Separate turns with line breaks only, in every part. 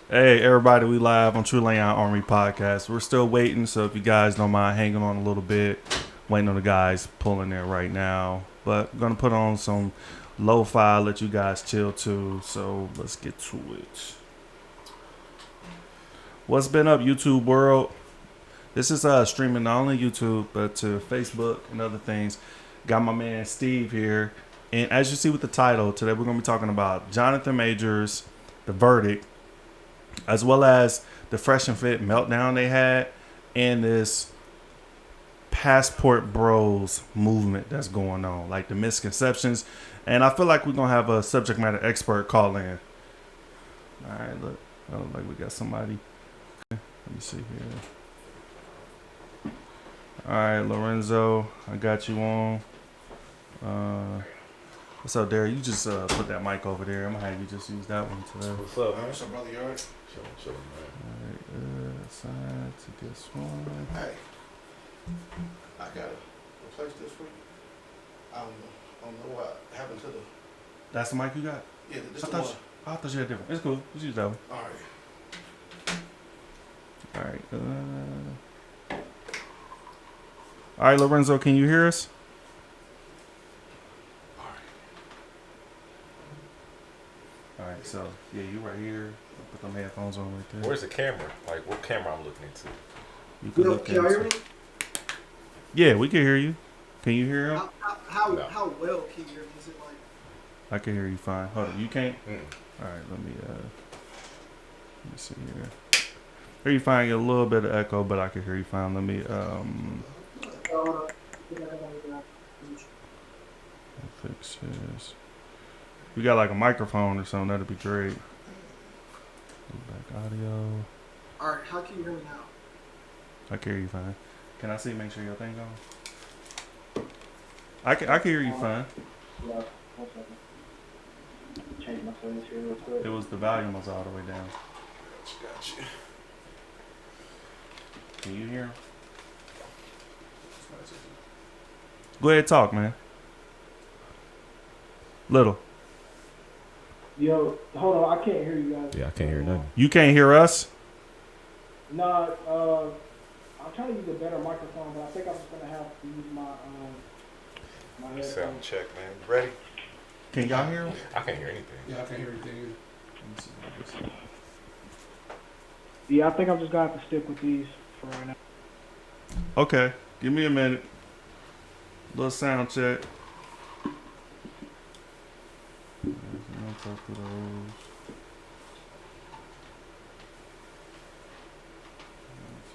Hey, everybody, we live on Trueleon Army Podcast. We're still waiting, so if you guys don't mind hanging on a little bit, waiting on the guys pulling in right now. But I'm going to put on some lo-fi, let you guys chill too, so let's get to it. What's been up, YouTube world? This is streaming not only YouTube, but to Facebook and other things. Got my man Steve here. And as you see with the title, today we're going to be talking about Jonathan Majors, The Verdict, as well as the Fresh and Fit meltdown they had, and this Passport Bros movement that's going on, like the misconceptions. And I feel like we're going to have a subject matter expert call in. All right, look. I look like we got somebody. Let me see here. All right, Lorenzo, I got you on. What's up, Derek? You just put that mic over there. I'm going to have you just use that one today.
What's up, man?
What's up, brother? You all right?
Chillin', man.
All right, aside to this one.
Hey, I gotta replace this week. I don't know what happened to the.
That's the mic you got?
Yeah, this
I
the
thought
one.
I thought you had different. It's cool. Just use that one.
All right.
All right. All right, Lorenzo, can you hear us?
All right.
All right, so yeah, you right here. Put them headphones on right there.
Where's the camera? Like, what camera I'm looking into?
You can look
Can y'all hear me?
Yeah, we can hear you. Can you hear him?
No.
How well can you hear me? Is it like?
I can hear you fine. Hold on, you can't.
Mm.
All right, let me see here. Hear you fine. Get a little bit of echo, but I can hear you fine. Let me fix this. We got like a microphone or something. That'd be great. Back audio.
All right, how can you hear me now?
I can hear you fine. Can I see? Make sure your thing's on. I can hear you fine.
Yeah, 1 second. Change my settings here real quick.
It was the volume was all the way down.
Gotcha.
Can you hear him? Go ahead, talk, man. Little.
Yo, hold on, I can't hear you guys.
Yeah, I can't hear nothing.
You can't hear us?
Nah, I'm trying to use a better microphone, but I think I'm just gonna have to use my
Sound
headphones.
check, man. Ready?
Can y'all hear him?
I can't hear anything.
Yeah, I can't hear anything either.
Yeah, I think I'm just gonna have to stick with these for right now.
Okay, give me a minute. Little sound check. I'll talk to those.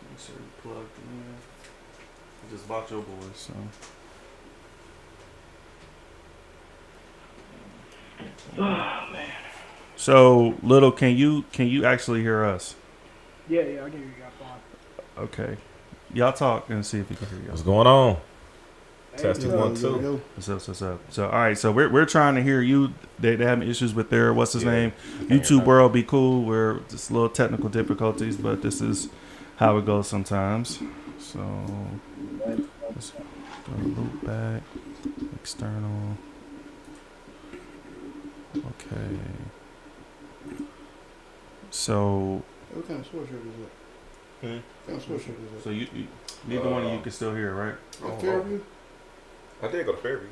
Make sure you plugged in. I just bought your boys, so.
Oh man.
So, Little, can you actually hear us?
Yeah, I can hear you guys fine.
Okay. Y'all talk and see if you can hear
What's
us.
going on?
Hey,
Testing
yo,
1, 2.
What's up? So, all right. So we're trying to hear you. They having issues with their what's his name?
I can't hear
YouTube world be cool. We're just little technical difficulties, but this is how it goes sometimes. So let's go loop back, external. Okay. So
What kind of sweatshirt is that?
Hmm?
What kind of sweatshirt is that?
you neither one of you can still hear, right?
Oh, Fairview?
I did go to Fairview.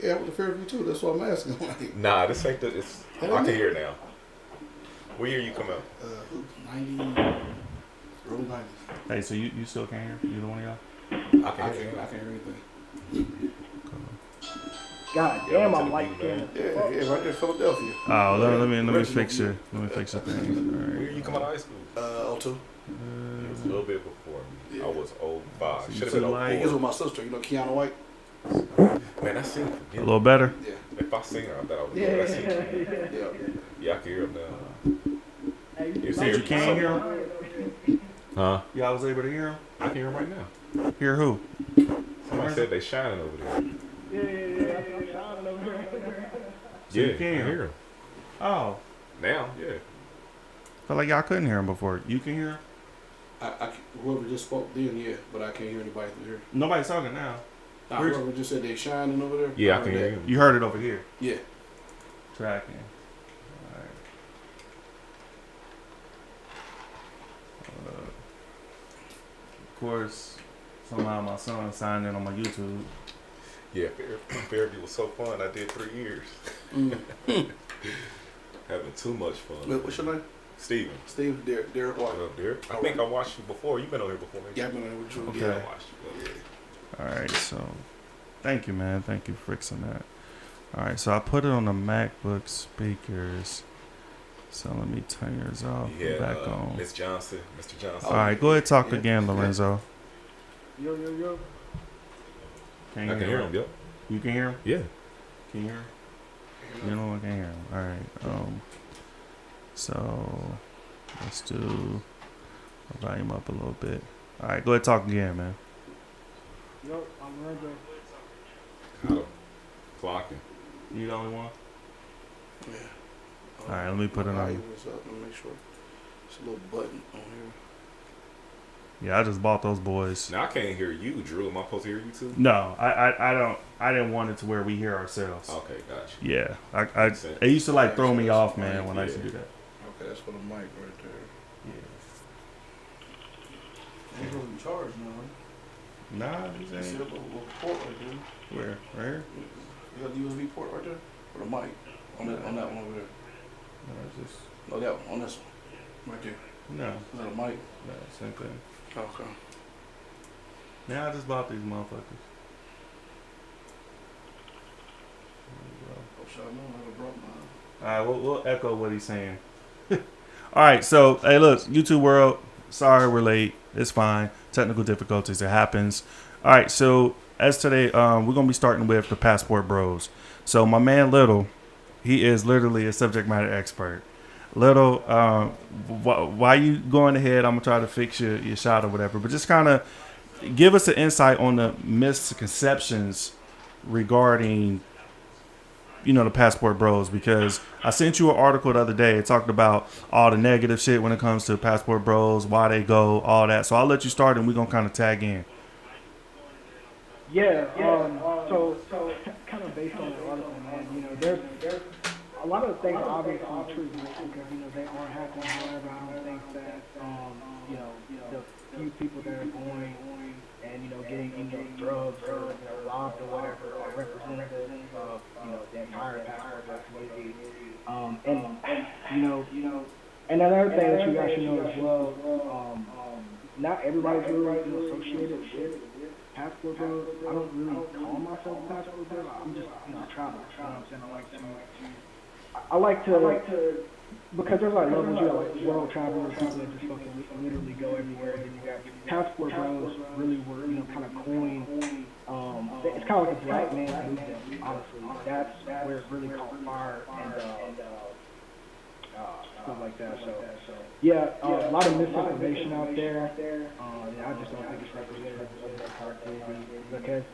Yeah, I went to Fairview too. That's what I'm asking. Like,
Nah, this ain't the. It's. I can hear it now. What year you come out?
90, early 90s.
Hey, so you still can't hear either one of y'all?
I can hear
I can't hear anything.
God
Yeah,
damn,
I
I'm
went
like
to the
scared.
Yeah, right there, Philadelphia.
Oh, let me
Original
fix
view.
your thing. All
What year
right.
you come out of high school?
02.
It was a little bit before me.
Yeah.
I was 05.
So you
Should have
too
been
light.
He was
04.
with my sister, you know, Kiana White.
Man, I seen her.
A little better.
Yeah.
If I seen her, I bet I would.
Yeah,
I seen her.
Yeah.
Yeah, I can hear him now.
Hey,
You
But
see
you
her?
can't hear him?
Huh?
Y'all was able to hear him?
I can hear him right now.
Hear who?
Somebody said they shining over there.
Yeah. I'm shining over here.
So you
Yeah,
can
I
hear
hear
him.
him.
Oh,
Now, yeah.
felt like y'all couldn't hear him before. You can hear him?
Whoever just spoke then, yeah, but I can't hear anybody through here.
Nobody's talking now.
Nah,
Where's-
whoever just said they shining over there.
Yeah, I
heard
can hear
that.
him.
You heard it over here.
Yeah.
Tracking. Alright. course, somehow my son signed in on my YouTube.
Yeah, Fairview was so fun. I did 3 years. Having too much fun.
What's your name?
Steven.
Steve, Derek
What
Walker.
up, Derek? I think I watched you before. You've been on here before, maybe?
Yeah, I've been on with you.
Okay.
Yeah,
Yeah.
I watched you.
Yeah.
All right, so thank you, man. Thank you for fixing that. All right, so I put it on the MacBook speakers. So let me turn yours off and
Yeah,
back on.
Miss Johnson, Mr. Johnson.
All right, go ahead, talk
Yeah.
again, Lorenzo.
Yo, yo, yo.
Can
I can hear him, yep.
You can hear him?
Yeah.
Can you hear him? You know I can hear him. All right. So let's do volume up a little bit. All right, go ahead, talk again, man.
Yo, I'm Lorenzo.
Got him. Clocking.
You the only one?
Yeah.
All right, let me put it on.
Volume is up. Let me make sure. It's a little button on here.
Yeah, I just bought those boys.
Now I can't hear you, Drew. Am I supposed to hear you too?
No, I don't. I didn't want it to where we hear ourselves.
Okay, gotcha.
Yeah,
Makes sense.
it used to like throw me off, man, when I used to do that.
Okay, that's for the mic right there.
Yeah.
It's really charged now, right?
Nah,
You
this
see a
ain't.
little port right there.
Where? Right here?
You got the USB port right there? For the mic. On that one over there.
No, it's just
No, that one. On this one. Right there.
no,
Is that a mic?
no, same thing.
Okay.
Now I just bought these motherfuckers. There we go.
Oh, shit, I know I never brought mine.
All right, we'll echo what he's saying. All right, so hey, look, YouTube world. Sorry we're late. It's fine. Technical difficulties. It happens. All right, so as today, we're gonna be starting with the Passport Bros. So my man Little, he is literally a subject matter expert. Little, why you going ahead? I'm gonna try to fix your shot or whatever, but just kind of give us an insight on the misconceptions regarding, the Passport Bros, because I sent you an article the other day. It talked about all the negative shit when it comes to Passport Bros, why they go, all that. So I'll let you start and we're going to kind of tag in.
Yeah, so kind of based on the article, man, there's a lot of the things are obviously true, right? Because, they are happening. However, I don't think that, the few people that are going and, getting, drugs or, robbed or whatever are representative of, the entire passport community. And another thing that you guys should know as well, not everybody's really associated with Passport Bros. I don't really call myself a Passport Bro. I'm just, I travel. You know what I'm saying? I like to, because there's like levels. You got like world travelers, people that just fucking literally go everywhere. And then you got Passport Bros. Really were, kind of coined. It's kind of like a black man movement, honestly. That's where it really caught fire and stuff like that. So yeah, a lot of misinformation out there. I just don't think it's representative of that entire community because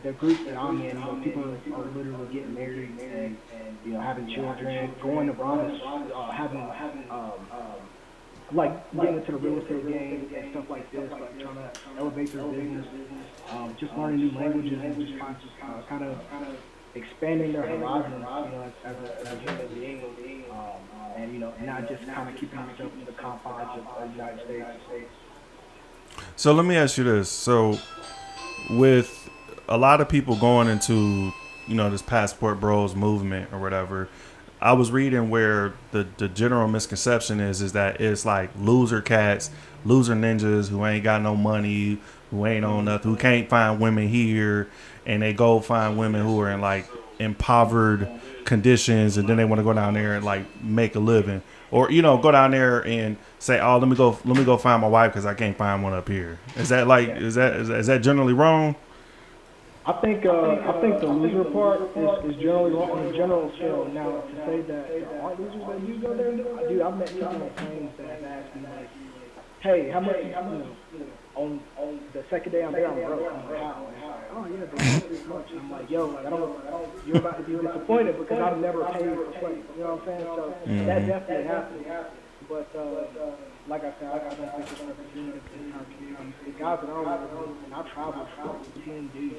the group that I'm in, people are literally getting married and having children, going abroad, having like getting into the real estate game and stuff like this, like trying to elevate their business, just learning new languages and just kind of expanding their horizons, as a human being, and not just kind of keeping yourself in the confines of the United States.
So let me ask you this. So with a lot of people going into, this Passport Bros movement or whatever, I was reading where the general misconception is that it's like loser cats, loser ninjas who ain't got no money, who ain't on nothing, who can't find women here, and they go find women who are in like impoverished conditions, and then they want to go down there and like make a living, or go down there and say, oh, let me go find my wife because I can't find one up here. Is that like is that generally wrong?
I think the loser part is generally wrong on a general scale. Now, to say that there aren't losers that do go there, dude, I've met people on planes that have asked me like, hey, how much, on the second day I'm there, I'm broke. I'm like, how? And it's like, oh yeah, but not this much. And I'm like, yo, like, I don't, you're about to be disappointed because I've never paid for flights. You know what I'm saying? So that definitely happens. But like I said, I don't think it's representative in our community. The guys that are and I traveled for 10 days.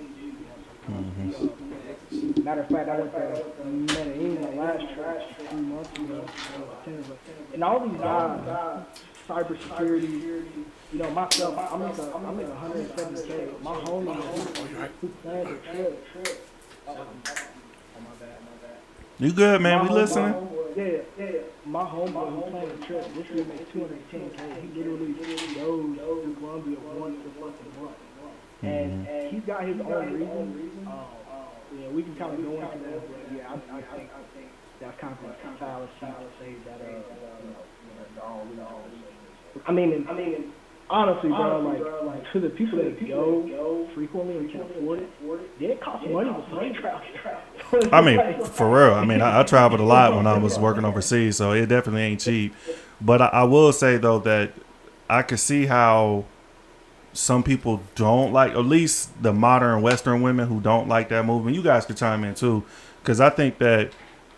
Matter of fact, I went to Medellin last trip 3 months ago. And all these guys, cybersecurity. You know, myself, I make 170K. My homie who planned the trip. Oh my bad.
You good, man? We listening?
Yeah. My homeboy who planned the trip, this year makes 210K. He literally goes to Colombia once a month. And he's got his own reasons. Yeah, we can kind of go into that, but yeah, I think that's kind of a fallacy to say that, I mean, honestly, bro, like, to the people that go frequently and can afford it, it costs money to fly travel.
I mean, for real. I mean, I traveled a lot when I was working overseas, so it definitely ain't cheap. But I will say, though, that I could see how some people don't like, at least the modern Western women who don't like that movement. You guys could chime in, too, because I think that,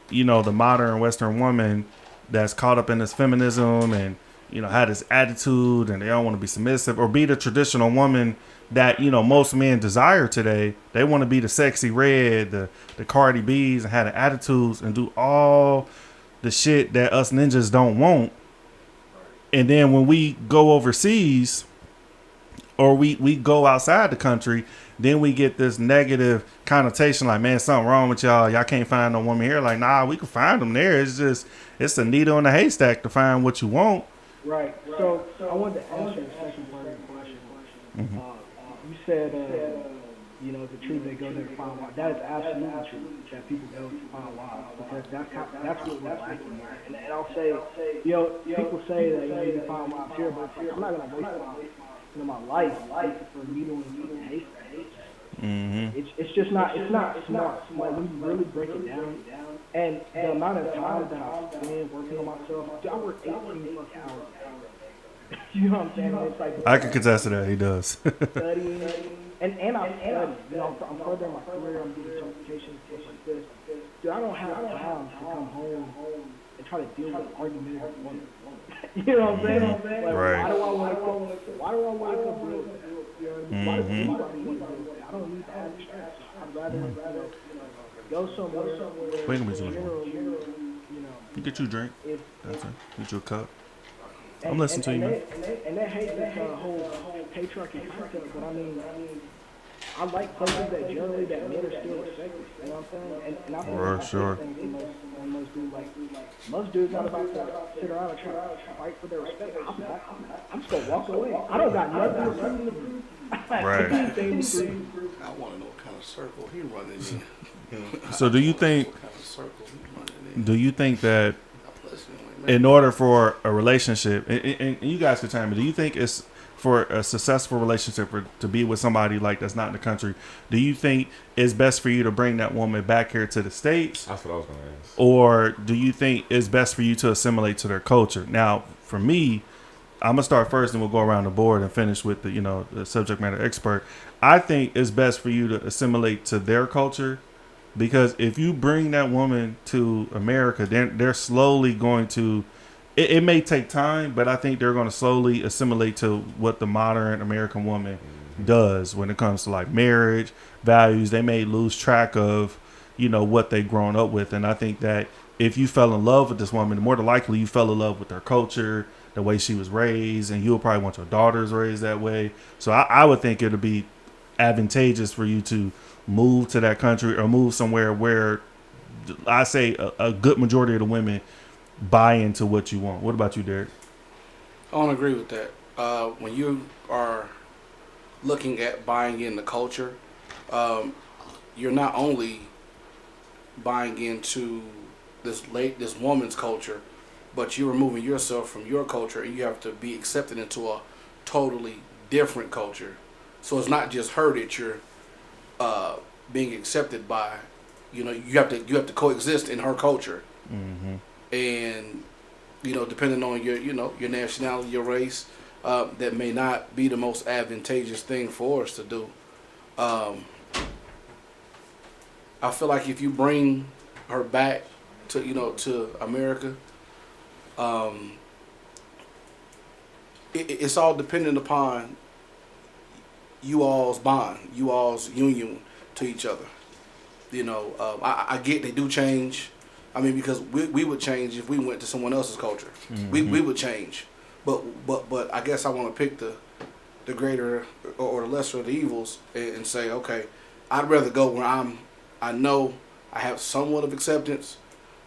you know, the modern Western woman that's caught up in this feminism and, you know, had this attitude and they don't want to be submissive or be the traditional woman that, you know, most men desire today. They want to be the sexy red, the Cardi B's, and have the attitudes and do all the shit that us ninjas don't want. And then when we go overseas or we go outside the country, then we get this negative connotation like, man, something wrong with y'all. Y'all can't find no woman here. Like, nah, we can find them there. It's just, it's a needle in a haystack to find what you want.
Right. So I wanted to answer the second part of your question.
Mm-hmm.
You said, you know, the truth they go there to find wives. That is absolutely true. That people go to find wives because that's what we're lacking here. And I'll say, you know, people say that you need to find wives here, but I'm not gonna waste my life for needle in a haystack.
Mm-hmm.
It's just not. It's not smart. Like when you really break it down. And the amount of time that I spend working on myself, I work 18 plus hours. You know what I'm saying? It's like
I can contest to that. He does.
studying, and I study. You know, I'm furthering my career. I'm getting certifications, stuff like this. Dude, I don't have time to come home and try to deal with argumentative women. You know what I'm saying? Like,
right.
Why do I wake up real? You know what I mean? Why does anybody want to deal with that? I don't need to have stress. I'd rather go somewhere.
Wait a minute.
You
You get you a drink. That's it. Get you a cup. I'm
and,
listening to you, man.
And they hate this whole patriarchy concept, but I mean, I like places that generally that men are still respected. You know what I'm saying? And I think
For sure.
Most dudes, most dudes not about to sit around and try to fight for their respect. I'm just gonna walk away. I don't got nothing to prove.
Right.
I want to know what kind of circle he running in.
So do you think?
What kind of circle he running in?
Do you think that in order for a relationship, and you guys can tell me, do you think it's for a successful relationship to be with somebody like that's not in the country? Do you think it's best for you to bring that woman back here to the States?
That's what I was going to ask.
Or do you think it's best for you to assimilate to their culture? Now, for me, I'm gonna start first, and we'll go around the board and finish with the subject matter expert. I think it's best for you to assimilate to their culture, because if you bring that woman to America, they're slowly going to. It may take time, but I think they're going to slowly assimilate to what the modern American woman does when it comes to like marriage, values. They may lose track of, what they've grown up with, and I think that if you fell in love with this woman, more than likely you fell in love with her culture, the way she was raised, and you'll probably want your daughters raised that way. So I would think it'll be advantageous for you to move to that country or move somewhere where I say a good majority of the women buy into what you want. What about you, Derek?
I don't agree with that. When you are looking at buying in the culture, you're not only buying into this woman's culture, but you're removing yourself from your culture, and you have to be accepted into a totally different culture. So it's not just her that you're being accepted by. You have to coexist in her culture.
Mm-hmm.
And depending on your nationality, your race, that may not be the most advantageous thing for us to do. I feel like if you bring her back to America, it's all dependent upon you all's bond, you all's union to each other. I get they do change. I mean, because we would change if we went to someone else's culture. Mm-hmm. We would change. But I guess I want to pick the greater or the lesser of the evils and say, okay, I'd rather go where I know I have somewhat of acceptance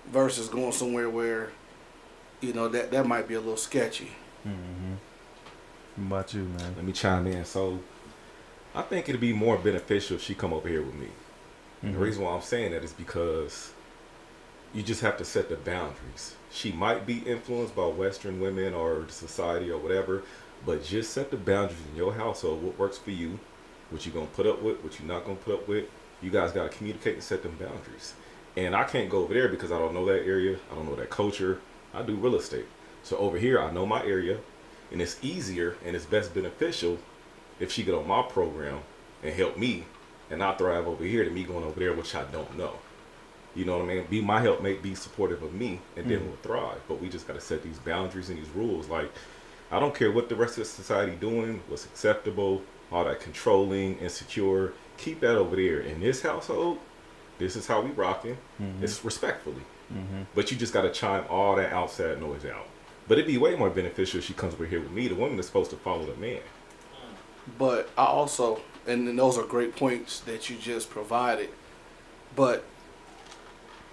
versus going somewhere where, that might be a little sketchy.
What about you, man?
Let me chime in. So, I think it'd be more beneficial if she come over here with me. The reason why I'm saying that is because you just have to set the boundaries. She might be influenced by Western women or society or whatever, but just set the boundaries in your household. What works for you, what you're going to put up with, what you're not going to put up with. You guys got to communicate and set them boundaries. And I can't go over there because I don't know that area. I don't know that culture. I do real estate. So over here, I know my area, and it's easier and it's best beneficial if she get on my program and help me, and I thrive over here than me going over there, which I don't know. You know what I mean? Be my helpmate, be supportive of me, and then we'll thrive. But we just got to set these boundaries and these rules. Like, I don't care what the rest of society doing, what's acceptable, all that controlling, insecure. Keep that over there. In this household, this is how we rocking. It's respectfully. But you just got to chime all that outside noise out. But it'd be way more beneficial if she comes over here with me. The woman is supposed to follow the man.
But I also, and those are great points that you just provided, but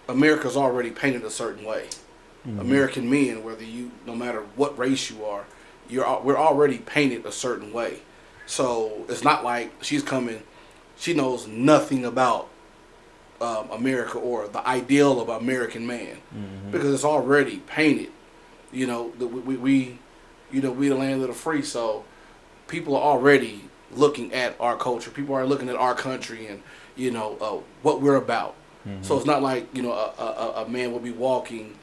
America's already painted a certain way. American men, no matter what race you are, we're already painted a certain way. So it's not like she's coming, she knows nothing about America or the ideal of an American man, because it's already painted. We the land of the free, so people are already looking at our culture. People are looking at our country and what we're about. So it's not like a man will be walking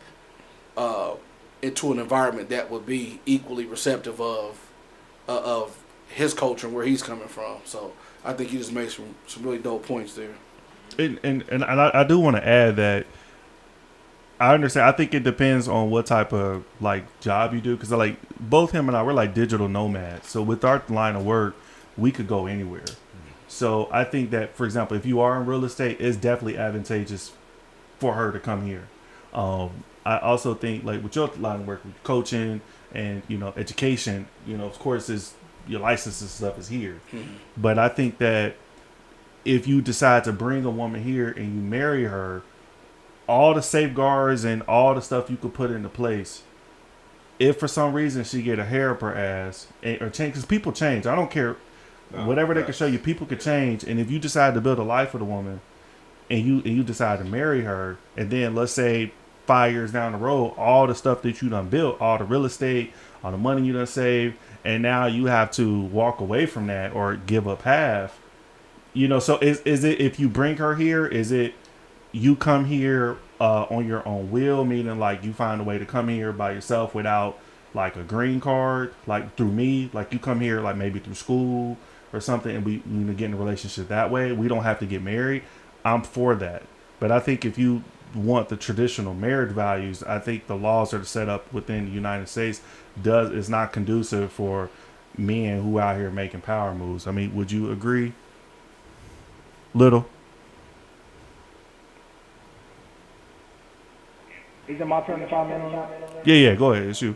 into an environment that would be equally receptive of his culture and where he's coming from. So I think you just made some really dope points there.
And I do want to add that I understand. I think it depends on what type of job you do, because both him and I, we're like digital nomads. So with our line of work, we could go anywhere. So I think that, for example, if you are in real estate, it's definitely advantageous for her to come here. I also think with your line of work, with coaching and education, of course, is your license and stuff is here. But I think that if you decide to bring a woman here and you marry her, all the safeguards and all the stuff you could put into place, if for some reason she get a hair up her ass or change, because people change. I don't care. Whatever they can show you, people can change. And if you decide to build a life with a woman and you decide to marry her, and then let's say 5 years down the road, all the stuff that you done built, all the real estate, all the money you done saved, and now you have to walk away from that or give up half. So is it, if you bring her here, is it you come here on your own will, meaning you find a way to come here by yourself without a green card, through me, you come here maybe through school or something, and we get in a relationship that way? We don't have to get married. I'm for that. But I think if you want the traditional marriage values, I think the laws that are set up within the United States is not conducive for men who out here making power moves. I mean, would you agree, Little?
Is it my turn to comment on that?
Yeah, go ahead. It's you.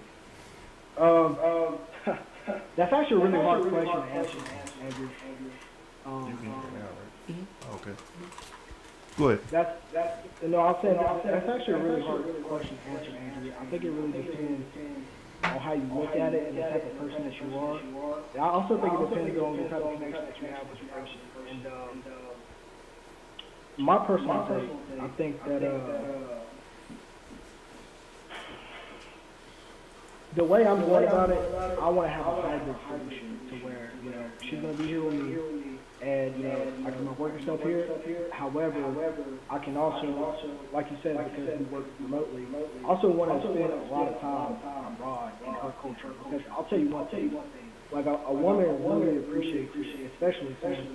That's actually a really hard question to answer, Andrew.
Okay. Go ahead.
That's actually a really hard question to answer, Andrew. I think it really depends on how you look at it and the type of person that you are. And I also think it depends on the type of connection that you have with the person. And my personal take, I think that the way I'm going about it, I want to have a hybrid solution to where, she's going to be here with me, and, I can work herself here. However, I can also, like you said, because we work remotely, also want to spend a lot of time abroad in her culture. Because I'll tell you one thing, like a woman really appreciates it, especially since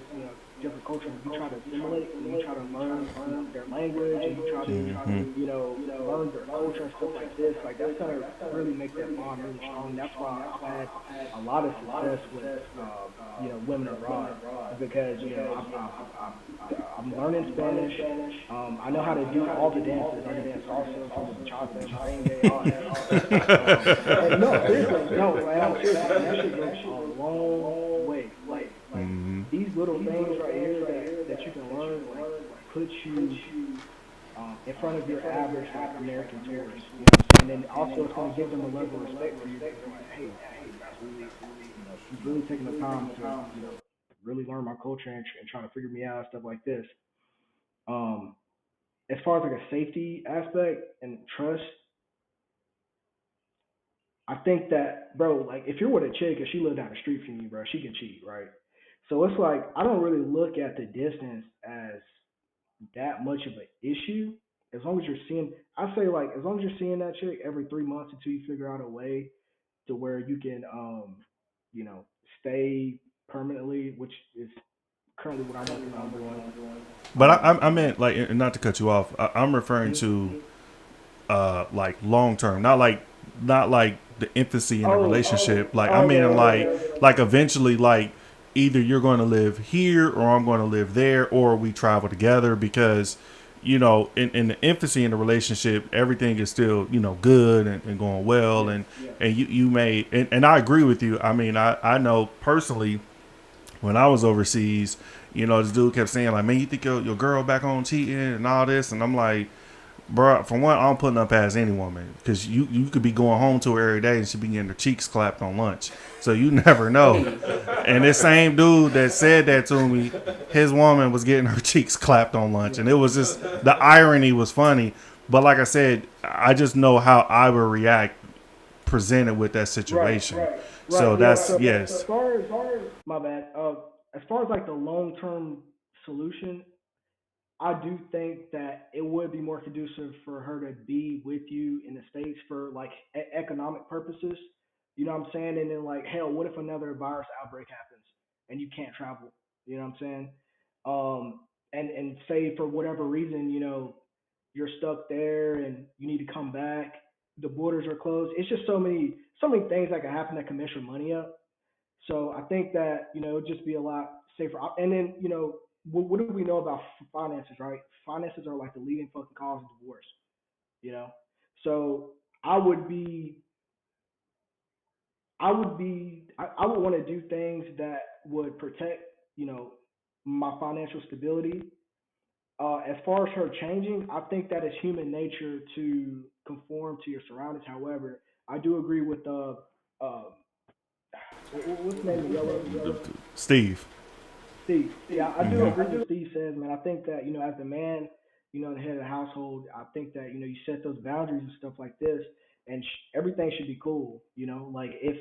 different cultures. You try to assimilate and you try to learn their language and you try to learn their culture and stuff like this. Like that's gonna really make that bond really strong. That's why I've had a lot of success with women abroad because I'm learning Spanish. I know how to do all the dances. I can dance salsa, from the bachata, merengue, all that. No, seriously, no, man, I'm serious. That shit goes a long way. Like these little things right here that you can learn, like put you in front of your average American tourist. You know what I'm saying? And then also it's going to give them a level of respect for you. They're like, hey, that's really, he's really taking the time to, really learn my culture and trying to figure me out and stuff like this. As far as like a safety aspect and trust, I think that, bro, like if you're with a chick and she lives down the street from you, bro, she can cheat, right? So it's like I don't really look at the distance as that much of an issue. As long as you're seeing, I say like as long as you're seeing that chick every 3 months until you figure out a way to where you can, stay permanently, which is currently what I'm working on doing.
But I meant like, and not to cut you off. I'm referring to like long term, not like the infancy in a relationship. Like I mean, like eventually, like either you're going to live here or I'm going to live there, or we travel together because. In the infancy in the relationship, everything is still, good and going well. And you may, and I agree with you. I mean, I know personally when I was overseas, this dude kept saying like, man, you think your girl back home cheating and all this? And I'm like, bro, for one, I don't put nothing past any woman because you could be going home to her every day and she be getting her cheeks clapped on lunch. So you never know. And this same dude that said that to me, his woman was getting her cheeks clapped on lunch. And it was just, the irony was funny. But like I said, I just know how I would react presented with that situation. Right. So that's, yes.
As far as, my bad, as far as like the long-term solution, I do think that it would be more conducive for her to be with you in the States for like economic purposes. You know what I'm saying? And then like, hell, what if another virus outbreak happens and you can't travel? You know what I'm saying? And say for whatever reason, you're stuck there and you need to come back. The borders are closed. It's just so many things that can happen that can mess your money up. So I think that, it'd just be a lot safer. And then, what do we know about finances, right? Finances are like the leading fucking cause of divorce, So I would want to do things that would protect, my financial stability. As far as her changing, I think that it's human nature to conform to your surroundings. However, I do agree with what's the name of Yellow?
Steve.
Yeah, I do agree with what Steve says, man. I think that, as the man, the head of the household, I think that, you set those boundaries and stuff like this, and everything should be cool, like if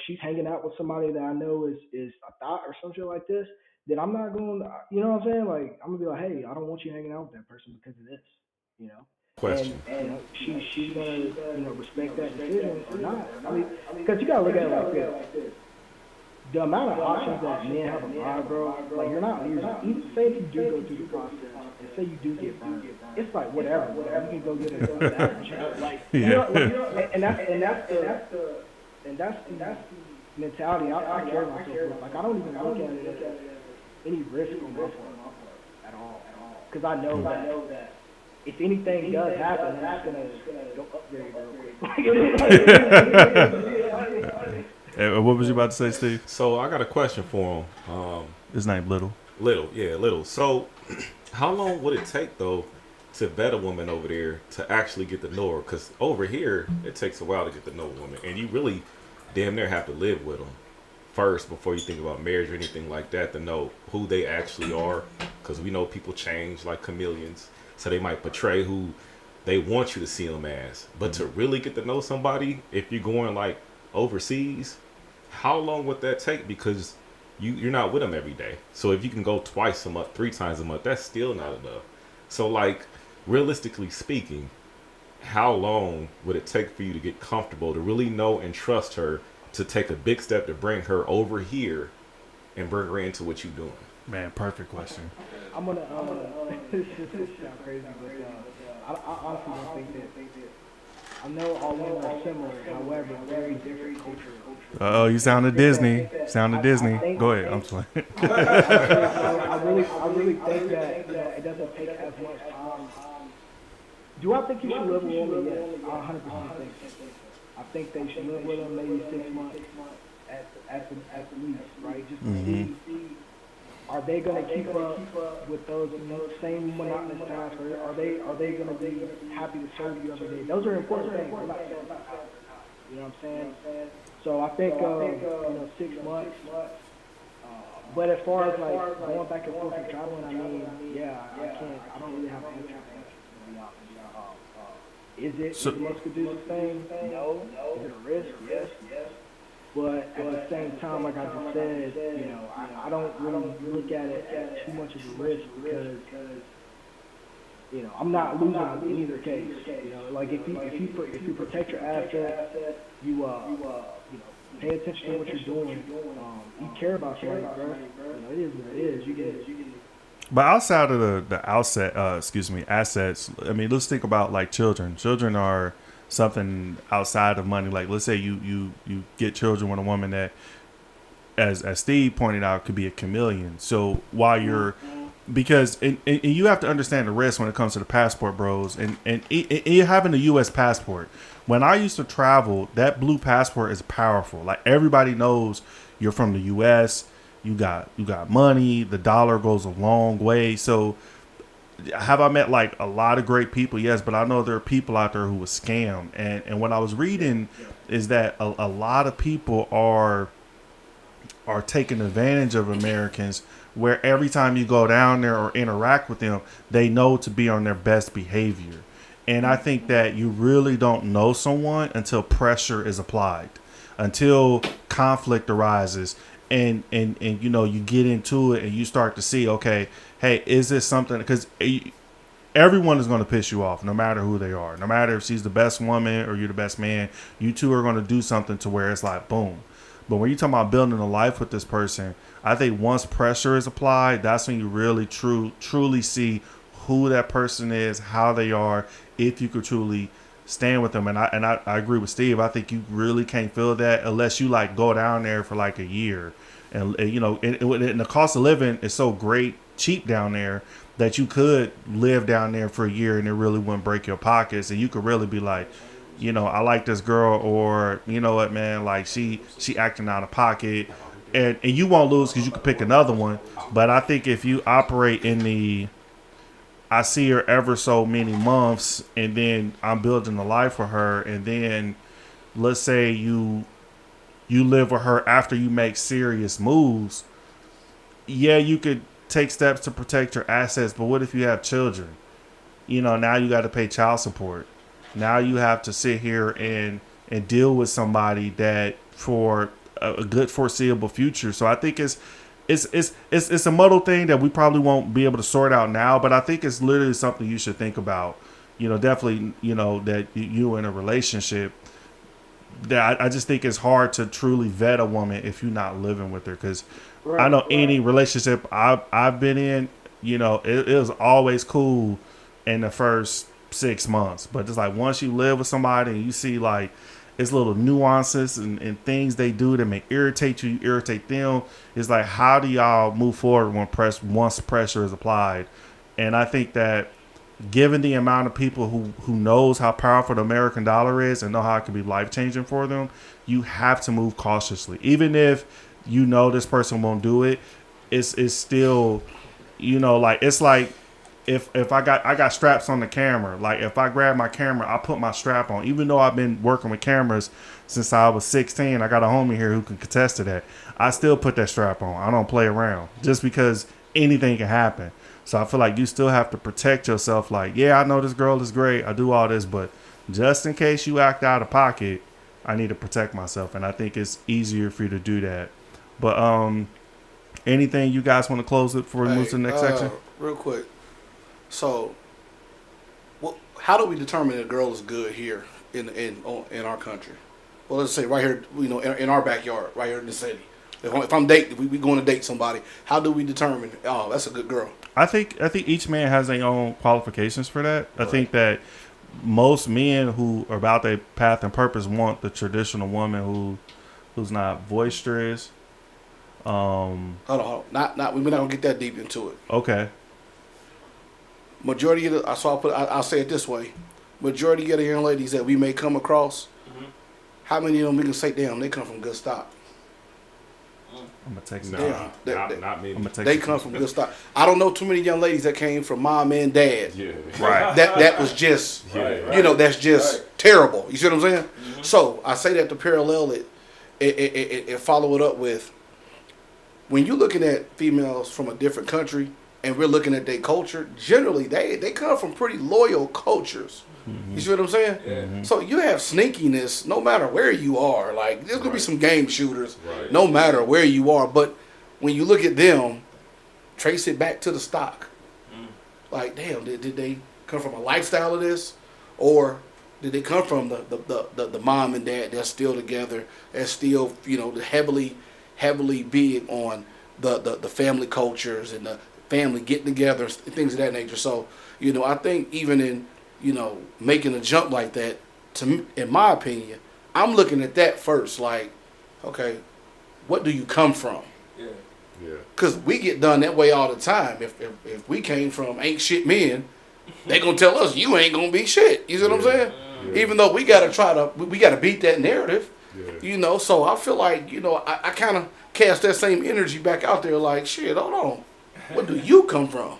she's hanging out with somebody that I know is a thought or some shit like this, then I'm not going, you know what I'm saying? Like, I'm going to be like, hey, I don't want you hanging out with that person because of this,
Question.
And she's going to, respect that decision or not. I mean, because you got to look at it like this. The amount of options that men have abroad, bro, like you're not losing. Even say if you do go through the process and say you do get burned, it's like whatever. You can go get a like, and that's the mentality I carry myself with. Like I don't even look at it as any risk on my part at all, because I know that if anything does happen, I'm just gonna go upgrade real quick.
What was you about to say, Steve?
So I got a question for him.
His name Little.
Little. So how long would it take though to vet a woman over there to actually get to know her? Because over here it takes a while to get to know a woman, and you really damn near have to live with them first before you think about marriage or anything like that to know who they actually are. Because we know people change like chameleons, so they might portray who they want you to see them as. But to really get to know somebody, if you're going like overseas, how long would that take? Because you're not with them every day. So if you can go twice a month, 3 times a month, that's still not enough. So like realistically speaking, how long would it take for you to get comfortable to really know and trust her to take a big step to bring her over here and bring her into what you're doing?
Man, perfect question.
I'm gonna this sounds crazy, but I honestly don't think that. I know all women are similar, however, very different culturally.
Oh, you sounded Disney. Sounded Disney. Go ahead. I'm sorry.
I really think that it doesn't take as much time. Do I think you should live with a woman? Yes, I 100% think. I think they should live with them maybe 6 months at the least, right? Just to see, are they going to keep up with those same monotonous tasks, or are they going to be happy to serve you every day? Those are important things. We're not saying that. You know what I'm saying? So I think 6 months. But as far as like going back and forth and traveling, I mean, yeah, I don't really have an answer to that, to be honest. Is it the most conducive thing? No. Is it a risk? Yes. But at the same time, like I just said, I don't really look at it as too much of a risk because, I'm not losing in either case. Like if you protect your assets, you pay attention to what you're doing. You care about somebody, bro. It is what it is. You get it.
But outside of the assets, I mean, let's think about like children. Children are something outside of money. Like, let's say you get children with a woman that, as Steve pointed out, could be a chameleon. So while you're, because and you have to understand the risk when it comes to the passport, bros, and you having a U.S. passport. When I used to travel, that blue passport is powerful. Like everybody knows you're from the U.S. You got money. The dollar goes a long way. So have I met like a lot of great people? Yes, but I know there are people out there who were scammed. And what I was reading is that a lot of people are taking advantage of Americans, where every time you go down there or interact with them, they know to be on their best behavior. And I think that you really don't know someone until pressure is applied, until conflict arises. And you get into it and you start to see, okay, hey, is this something? Because everyone is going to piss you off, no matter who they are. No matter if she's the best woman or you're the best man, you two are going to do something to where it's like, boom. But when you're talking about building a life with this person, I think once pressure is applied, that's when you really truly see who that person is, how they are, if you could truly stand with them. And I agree with Steve. I think you really can't feel that unless you like go down there for like a year. And the cost of living is so cheap down there that you could live down there for a year and it really wouldn't break your pockets. And you could really be like, I like this girl, or you know what, man, like she acting out of pocket, and you won't lose because you could pick another one. But I think if you operate in I see her ever so many months, and then I'm building a life for her, and then let's say you live with her after you make serious moves. Yeah, you could take steps to protect your assets, but what if you have children? Now you got to pay child support. Now you have to sit here and deal with somebody that for a good foreseeable future. So I think it's a muddled thing that we probably won't be able to sort out now, but I think it's literally something you should think about. Definitely, that you in a relationship. That I just think it's hard to truly vet a woman if you're not living with her, because I know any relationship I've been in, it was always cool in the first 6 months, but it's like once you live with somebody and you see like it's little nuances and things they do that may irritate you, irritate them. It's like, how do y'all move forward once pressure is applied? And I think that given the amount of people who knows how powerful the American dollar is and know how it can be life-changing for them, you have to move cautiously. Even if this person won't do it, it's still, it's like if I got straps on the camera. Like if I grab my camera, I put my strap on. Even though I've been working with cameras since I was 16, I got a homie here who can contest to that. I still put that strap on. I don't play around just because anything can happen. So I feel like you still have to protect yourself. Like, yeah, I know this girl is great. I do all this, but just in case you act out of pocket, I need to protect myself. And I think it's easier for you to do that. But anything you guys want to close it before we move to the next section?
Real quick. So, how do we determine a girl is good here in our country? well, let's say right here, in our backyard, right here in the city. If I'm dating, we going to date somebody. How do we determine? Oh, that's a good girl.
I think each man has their own qualifications for that. Right. I think that most men who are about their path and purpose want the traditional woman who's not boisterous.
Hold on. We're not gonna get that deep into it.
Okay.
Majority of I'll say it this way. Majority of the young ladies that we may come across, how many of them we can say, damn, they come from good stock?
I'm gonna text
not me.
They come from good stock. I don't know too many young ladies that came from mom and dad.
Yeah.
Right.
That was just, that's just terrible. You see what I'm saying? Mm-hmm. So I say that to parallel it and follow it up with, when you're looking at females from a different country and we're looking at their culture, generally they come from pretty loyal cultures. Mm-hmm. You see what I'm saying? Yeah. Mm-hmm. So you have sneakiness no matter where you are. Like, there's going to be some game shooters no matter where you are. But when you look at them, trace it back to the stock. Like, damn, did they come from a lifestyle of this? Or did they come from the mom and dad that's still together, that's still, heavily big on the family cultures and the family getting together, things of that nature. So, I think even in, making a jump like that, in my opinion, I'm looking at that first. Like, okay, what do you come from? Yeah. Because we get done that way all the time. If we came from ain't shit men, they gonna tell us you ain't gonna be shit. You see what I'm saying? Yeah. Even though we gotta beat that narrative. Yeah. So I feel like, I kind of cast that same energy back out there. Like, shit, hold on. Where do you come from?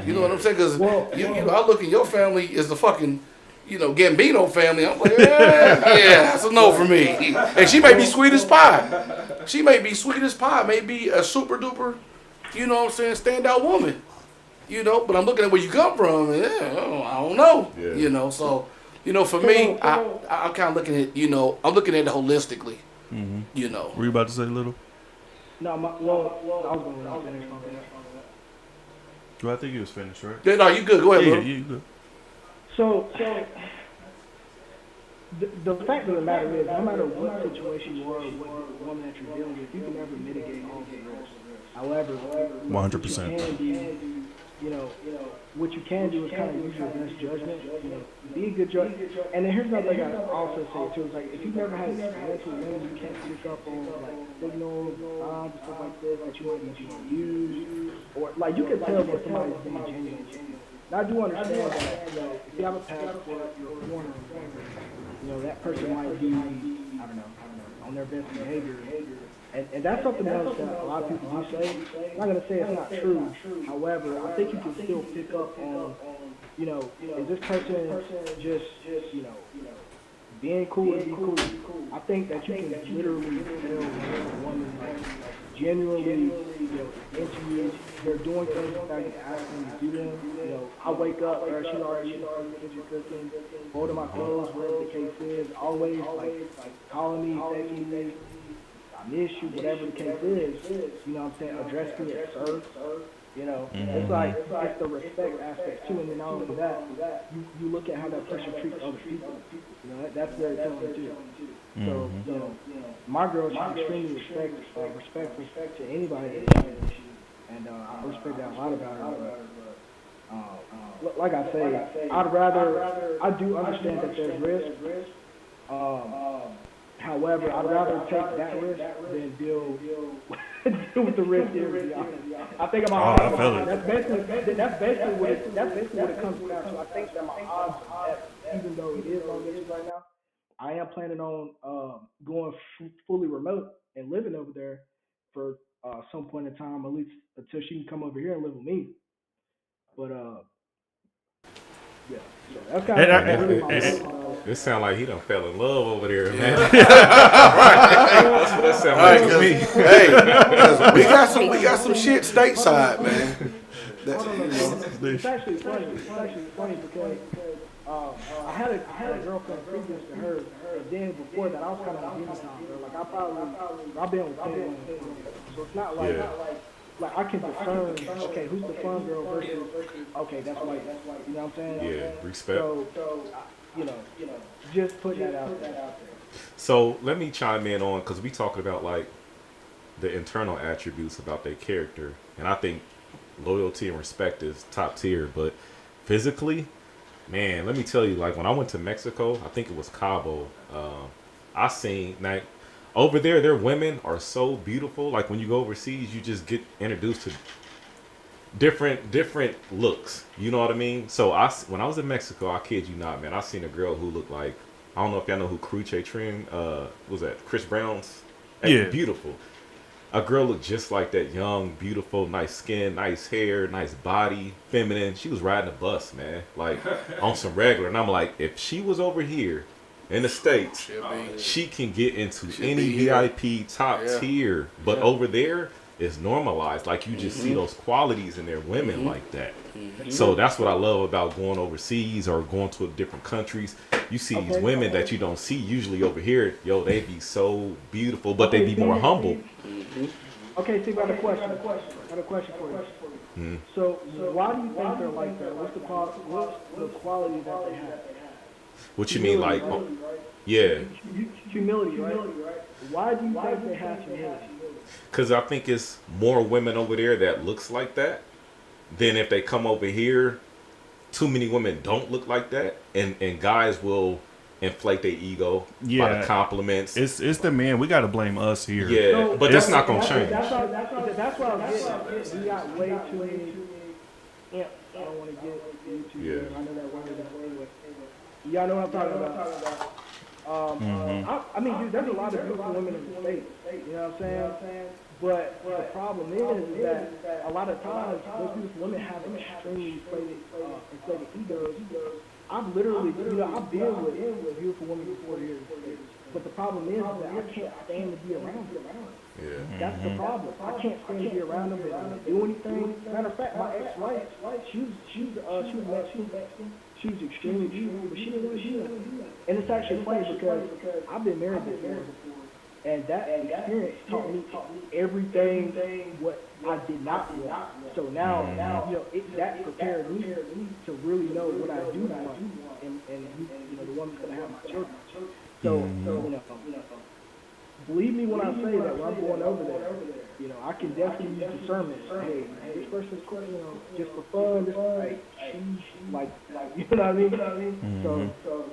You know what I'm saying? Because I look at your family as the fucking, Gambino family. I'm like, that's a no for me. And she may be sweet as pie. May be a super duper, standout woman. But I'm looking at where you come from, and I don't know. Yeah. So, for me, I'm kind of looking at, I'm looking at it holistically. Mm-hmm.
Were you about to say Little?
No, I was going to finish something.
Well, I think he was finished, right?
Yeah, no, you good. Go ahead,
Little. Yeah, you good.
So the fact of the matter is, no matter what situation you are, what woman that you're dealing with, you can never mitigate all the risks. However,
100%.
What you can do is kind of use your best judgment. Be a good judge. And then here's another thing I also say too: is like, if you've never had experience with women, you can't pick up on like signals, signs, and stuff like this that you might be used, or like you can tell when somebody's being genuine. Now I do understand that if you have a passport, you're a foreigner, that person might be I don't know on their best behavior. And that's something else that a lot of people do say. I'm not going to say it's not true. However, I think you can still pick up on, is this person just being cool and be cool? I think that you can literally tell when a woman genuinely, into you. They're doing things without you asking them to do them. I wake up, or she's already in the kitchen cooking, folding my clothes, whatever the case is. Always calling me, texting me. I miss you, whatever the case is, address me as sir, it's like, it's the respect aspect too, and then not only that, you look at how that person treats other people, that's very telling too. So, my girl, she's extremely respectful to anybody that she, and I respect that a lot about her, but, like I say, I do understand that there's risk, however, I'd rather take that risk than deal with the risk here. I think I'm that's basically what it comes down to. I think that my odds are that, even though it is long distance right now, I am planning on going fully remote and living over there for some point in time, at least until she can come over here and live with me. But yeah, so that's kind of really my
it sounds like he done fell in love over there, man. That's what it sounds like to me.
Hey, we got some shit stateside, man.
It's actually funny. Because I had a girlfriend previous to her, and then before that I was kind of on demon time, bro. Like I've been with 10 women, so it's not like. Like, I can discern, okay, who's the fun girl versus, okay, that's white, you know what I'm saying?
Yeah, respect.
So just putting that out there.
So let me chime in on, because we talking about like the internal attributes about their character, and I think loyalty and respect is top tier. But physically, man, let me tell you, like when I went to Mexico, I think it was Cabo. I seen like over there, their women are so beautiful. Like when you go overseas, you just get introduced to different looks. You know what I mean? So when I was in Mexico, I kid you not, man, I seen a girl who looked like, I don't know if y'all know who Trueleon, was that Chris Brown's?
Yeah.
Beautiful. A girl looked just like that, young, beautiful, nice skin, nice hair, nice body, feminine. She was riding a bus, man, like on some regular. And I'm like, if she was over here in the States, she can get into any VIP top tier. But over there, it's normalized. Like you just see those qualities in their women like that. So that's what I love about going overseas or going to different countries. You see these women that you don't see usually over here. Yo, they be so beautiful, but they be more humble.
Okay, Steve, I got a question. I got a question for you. So, why do you think they're like that? What's the quality that they have?
What you mean, like? Yeah.
Humility, right? Why do you think they have humility?
Because I think it's more women over there that looks like that than if they come over here. Too many women don't look like that, and guys will inflate their ego by the compliments.
It's the man. We got to blame us here.
Yeah, so, but that's not gonna change.
That's what I'm getting. We got way too many. Yeah, I don't want to get YouTube. Yeah. I know that word is way. Y'all know what I'm talking about. I mean, dude, there's a lot of beautiful women in the States. You know what I'm saying? But the problem is that a lot of times those beautiful women have extremely inflated egos. I've literally, I've been with beautiful women before here. But the problem is that I can't stand to be around them.
Yeah.
That's the problem. I can't stand to be around them. They don't do anything. Matter of fact, my ex-wife, she was Mexican. She was extremely beautiful, but she didn't want to do that. And it's actually funny because I've been married before. And that experience taught me everything what I did not want. So now, that prepared me to really know what I do want, and the one that's gonna have my children. So believe me when I say that when I'm going over there, I can definitely use discernment. Hey, this person's just for fun. She's like, you know what I mean? So.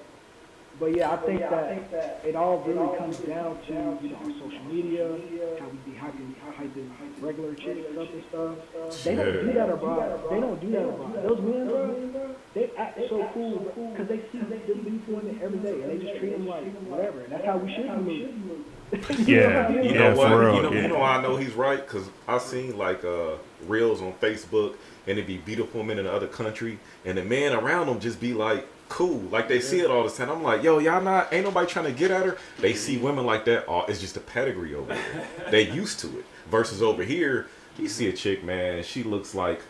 But yeah, I think that it all really comes down to our social media, how we be hyping regular chicks up and stuff. They don't do that abroad. Those men, bro, they act so cool because they see them beautiful women every day, and they just treat them like whatever. And that's how we should move.
Yeah,
you know what?
For real.
You know I know he's right because I seen like reels on Facebook, and it'd be beautiful women in another country, and the man around them just be like cool, like they see it all the time. I'm like, yo, y'all ain't nobody trying to get at her. They see women like that. Oh, it's just a pedigree over there. They used to it. Versus over here, you see a chick, man, she looks like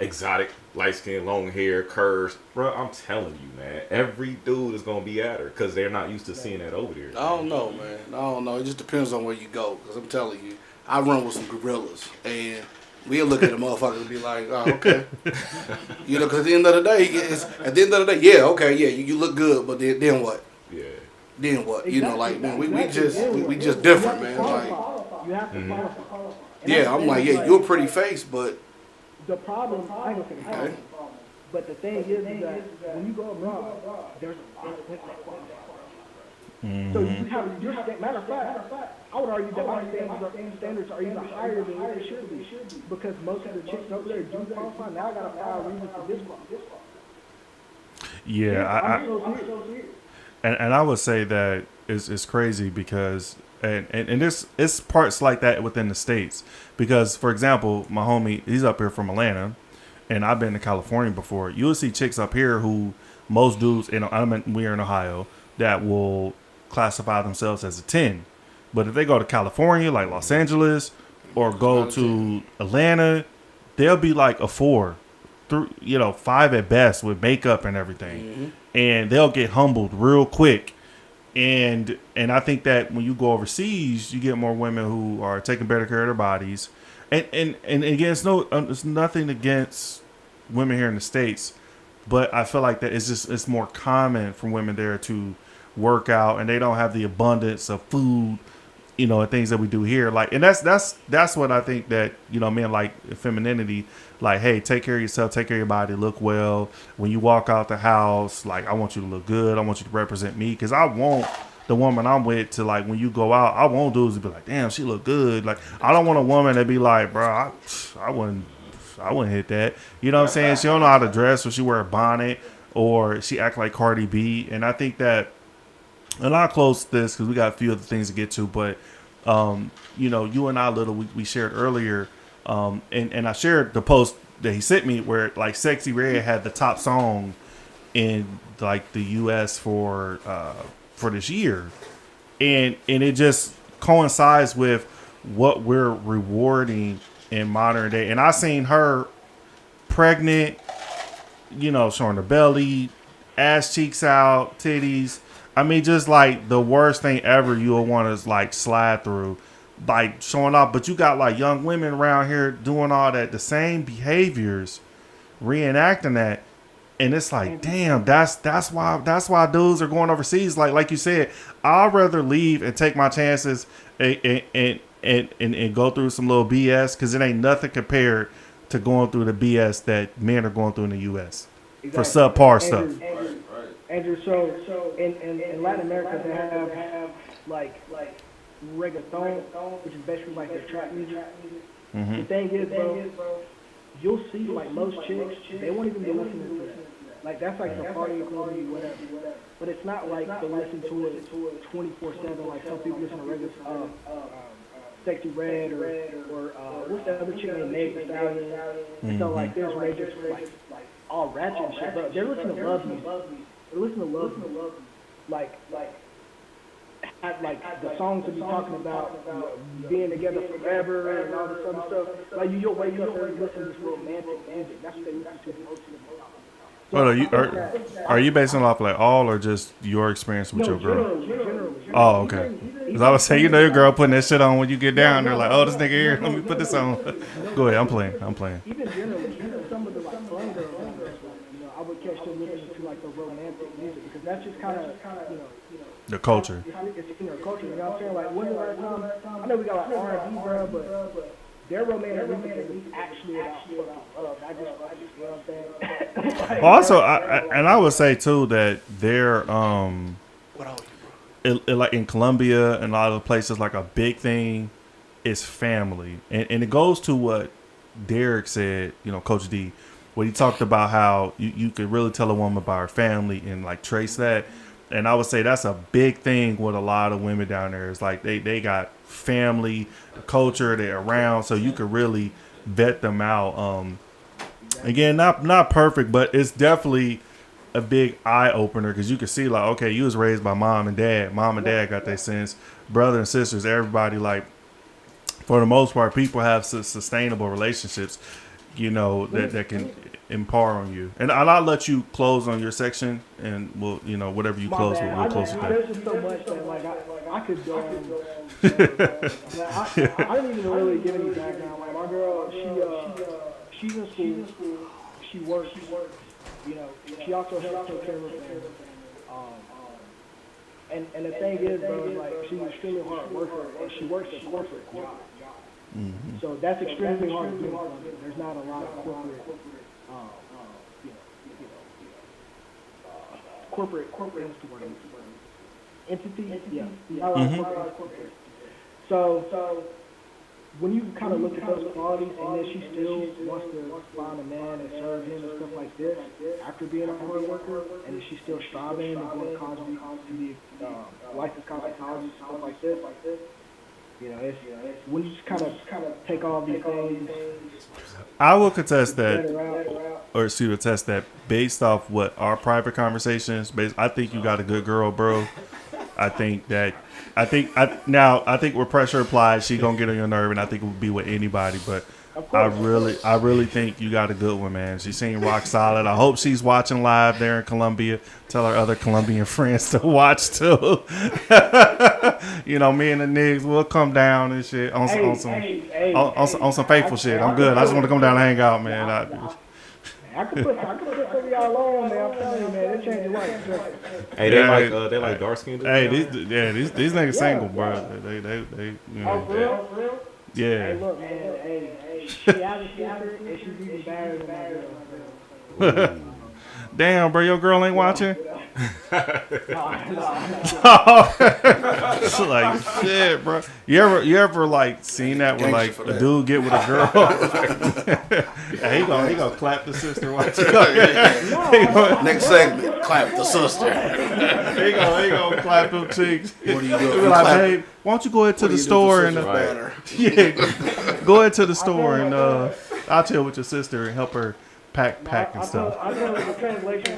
exotic, light skin, long hair, curves. Bro, I'm telling you, man, every dude is gonna be at her because they're not used to seeing that over there.
I don't know, man. I don't know. It just depends on where you go. Because I'm telling you, I run with some gorillas, and we'll look at the motherfucker and be like, oh, okay. Because at the end of the day, you look good, but then what?
Yeah.
Then what? Man, we just different, man. Like,
you have to follow.
Yeah, I'm like, yeah, you're a pretty face, but
the problem, I don't think it's but the thing is that when you go abroad, there's a lot of women that qualify. So you have your matter of fact, I would argue that my standards are even higher than what they should be because most of the chicks over there do qualify. Now I got to find reasons to disqualify.
Yeah, and I would say that it's crazy because and this it's parts like that within the states because for example, my homie, he's up here from Atlanta, and I've been to California before. You'll see chicks up here who most dudes, we're in Ohio, that will classify themselves as a 10. But if they go to California, like Los Angeles, or go to Atlanta, they'll be like a 4, 5 at best with makeup and everything. And they'll get humbled real quick. And I think that when you go overseas, you get more women who are taking better care of their bodies. And again, it's nothing against women here in the States, but I feel like that it's more common for women there to work out, and they don't have the abundance of food, you know, and things that we do here. Like, and that's what I think that, you know, men like femininity, like, hey, take care of yourself, take care of your body, look well. When you walk out the house, like, I want you to look good. I want you to represent me, because I want the woman I'm with to, like, when you go out, I want dudes to be like, damn, she look good. Like, I don't want a woman to be like, bro, I wouldn't hit that. You know what I'm saying? She don't know how to dress, or she wear a bonnet, or she act like Cardi B. And I think that, and I'll close this because we got a few other things to get to, but you know, you and I, we shared earlier, and I shared the post that he sent me where, like, Sexy Red had the top song in, like, the U.S. for this year, and it just coincides with what we're rewarding in modern day. And I seen her pregnant, you know, showing her belly, ass cheeks out, titties. I mean, just like the worst thing ever you'll want to, like, slide through, like, showing off. But you got, like, young women around here doing all that, the same behaviors, reenacting that. And it's like, damn, that's why dudes are going overseas. Like you said, I'd rather leave and take my chances and go through some little BS, because it ain't nothing compared to going through the BS that men are going through in the U.S. for subpar stuff.
Andrew, so in Latin America they have like reggaeton, which is basically like their trap music.
Mm-hmm.
The thing is, bro, you'll see, like, most chicks, they won't even be listening to that. Like, that's like the party equivalent, whatever. But it's not like they listen to it 24/7. Like some people listen to reggaeton, Sexy Red, or what's the other chick named Meg Thee Stallion? Mm-hmm. So, like, there's where they just like all ratchet and shit. But they're listening to love music. They're listening to love music. Like the songs that be talking about, you know, being together forever and all this other stuff. Like, you'll wake up there and listen to this romantic music. That's what they listen to most of the time.
So are you basing it off, like, all, or just your experience with your girl?
Generally.
Oh, okay. Because I would say, you know, your girl putting that shit on when you get down there, like, oh, this nigga here, let me put this on. Go ahead, I'm playing.
Even generally, even some of the, like, fun girls, you know, I would catch them listening to, like, the romantic music, because that's just kind of, you know,
The culture.
It's in their culture. You know what I'm saying? Like, when's the last time? I know we got, like, R&B, bro, but their romantic music is actually about fucking love. I just, you know what I'm saying? Like,
Also, I would say too that they're like in Colombia and a lot of the places, like, a big thing is family, and it goes to what Derek said. You know, Coach D, when he talked about how you could really tell a woman about her family and, like, trace that. And I would say that's a big thing with a lot of women down there. It's like they got family, the culture, they're around, so you could really vet them out. Again, not perfect, but it's definitely a big eye opener, because you can see, like, okay, you was raised by mom and dad. Mom and dad got their sense. Brother and sisters, everybody, like, for the most part, people have sustainable relationships, you know, that can impart on you. And I'll let you close on your section, and we'll, you know, whatever you close, we'll close with that.
There's just so much that, like, I could go on. I didn't even really give any background. Like, my girl, she's in school. She works. You know, she also helps take care of her family. And the thing is, bro, like, she's an extremely hard worker, and she works a corporate job.
Mm-hmm.
So that's extremely hard to do. There's not a lot of corporate entity. Yeah. Not a lot of corporate. So when you kind of look at those qualities, and then she still wants to find a man and serve him and stuff like this, after being a hard worker, and then she's still striving and going to college to be licensed cosmetologist, stuff like this. You know, it's when you just kind of take all these things.
I will contest that, or attest that, based off what our private conversations. I think you got a good girl, bro. I think with pressure applied, she gonna get on your nerve, and I think it would be with anybody. But I really think you got a good one, man. She seemed rock solid. I hope she's watching live there in Colombia. Tell her other Colombian friends to watch too. You know, me and the niggas will come down and shit on some faithful shit. I'm good. I just want to come down and hang out, man.
I could put some of y'all on, man. I'm telling you, man. They change your life.
Hey, they like dark skinned.
Hey, these niggas single, bro. They you know.
For real?
Yeah.
Hey, look, man. Hey, she has a sister, and she's even better than my girl.
Damn, bro, your girl ain't watching. It's like shit, bro. You ever like seen that where like a dude get with a girl? Hey, he gonna clap the sister. Watch it.
Next segment, clap the sister.
He gonna clap them cheeks.
What do you do?
Be like, babe, why don't you go into the store and yeah, go into the store and I'll chill with your sister and help her pack and stuff.
I know the translation.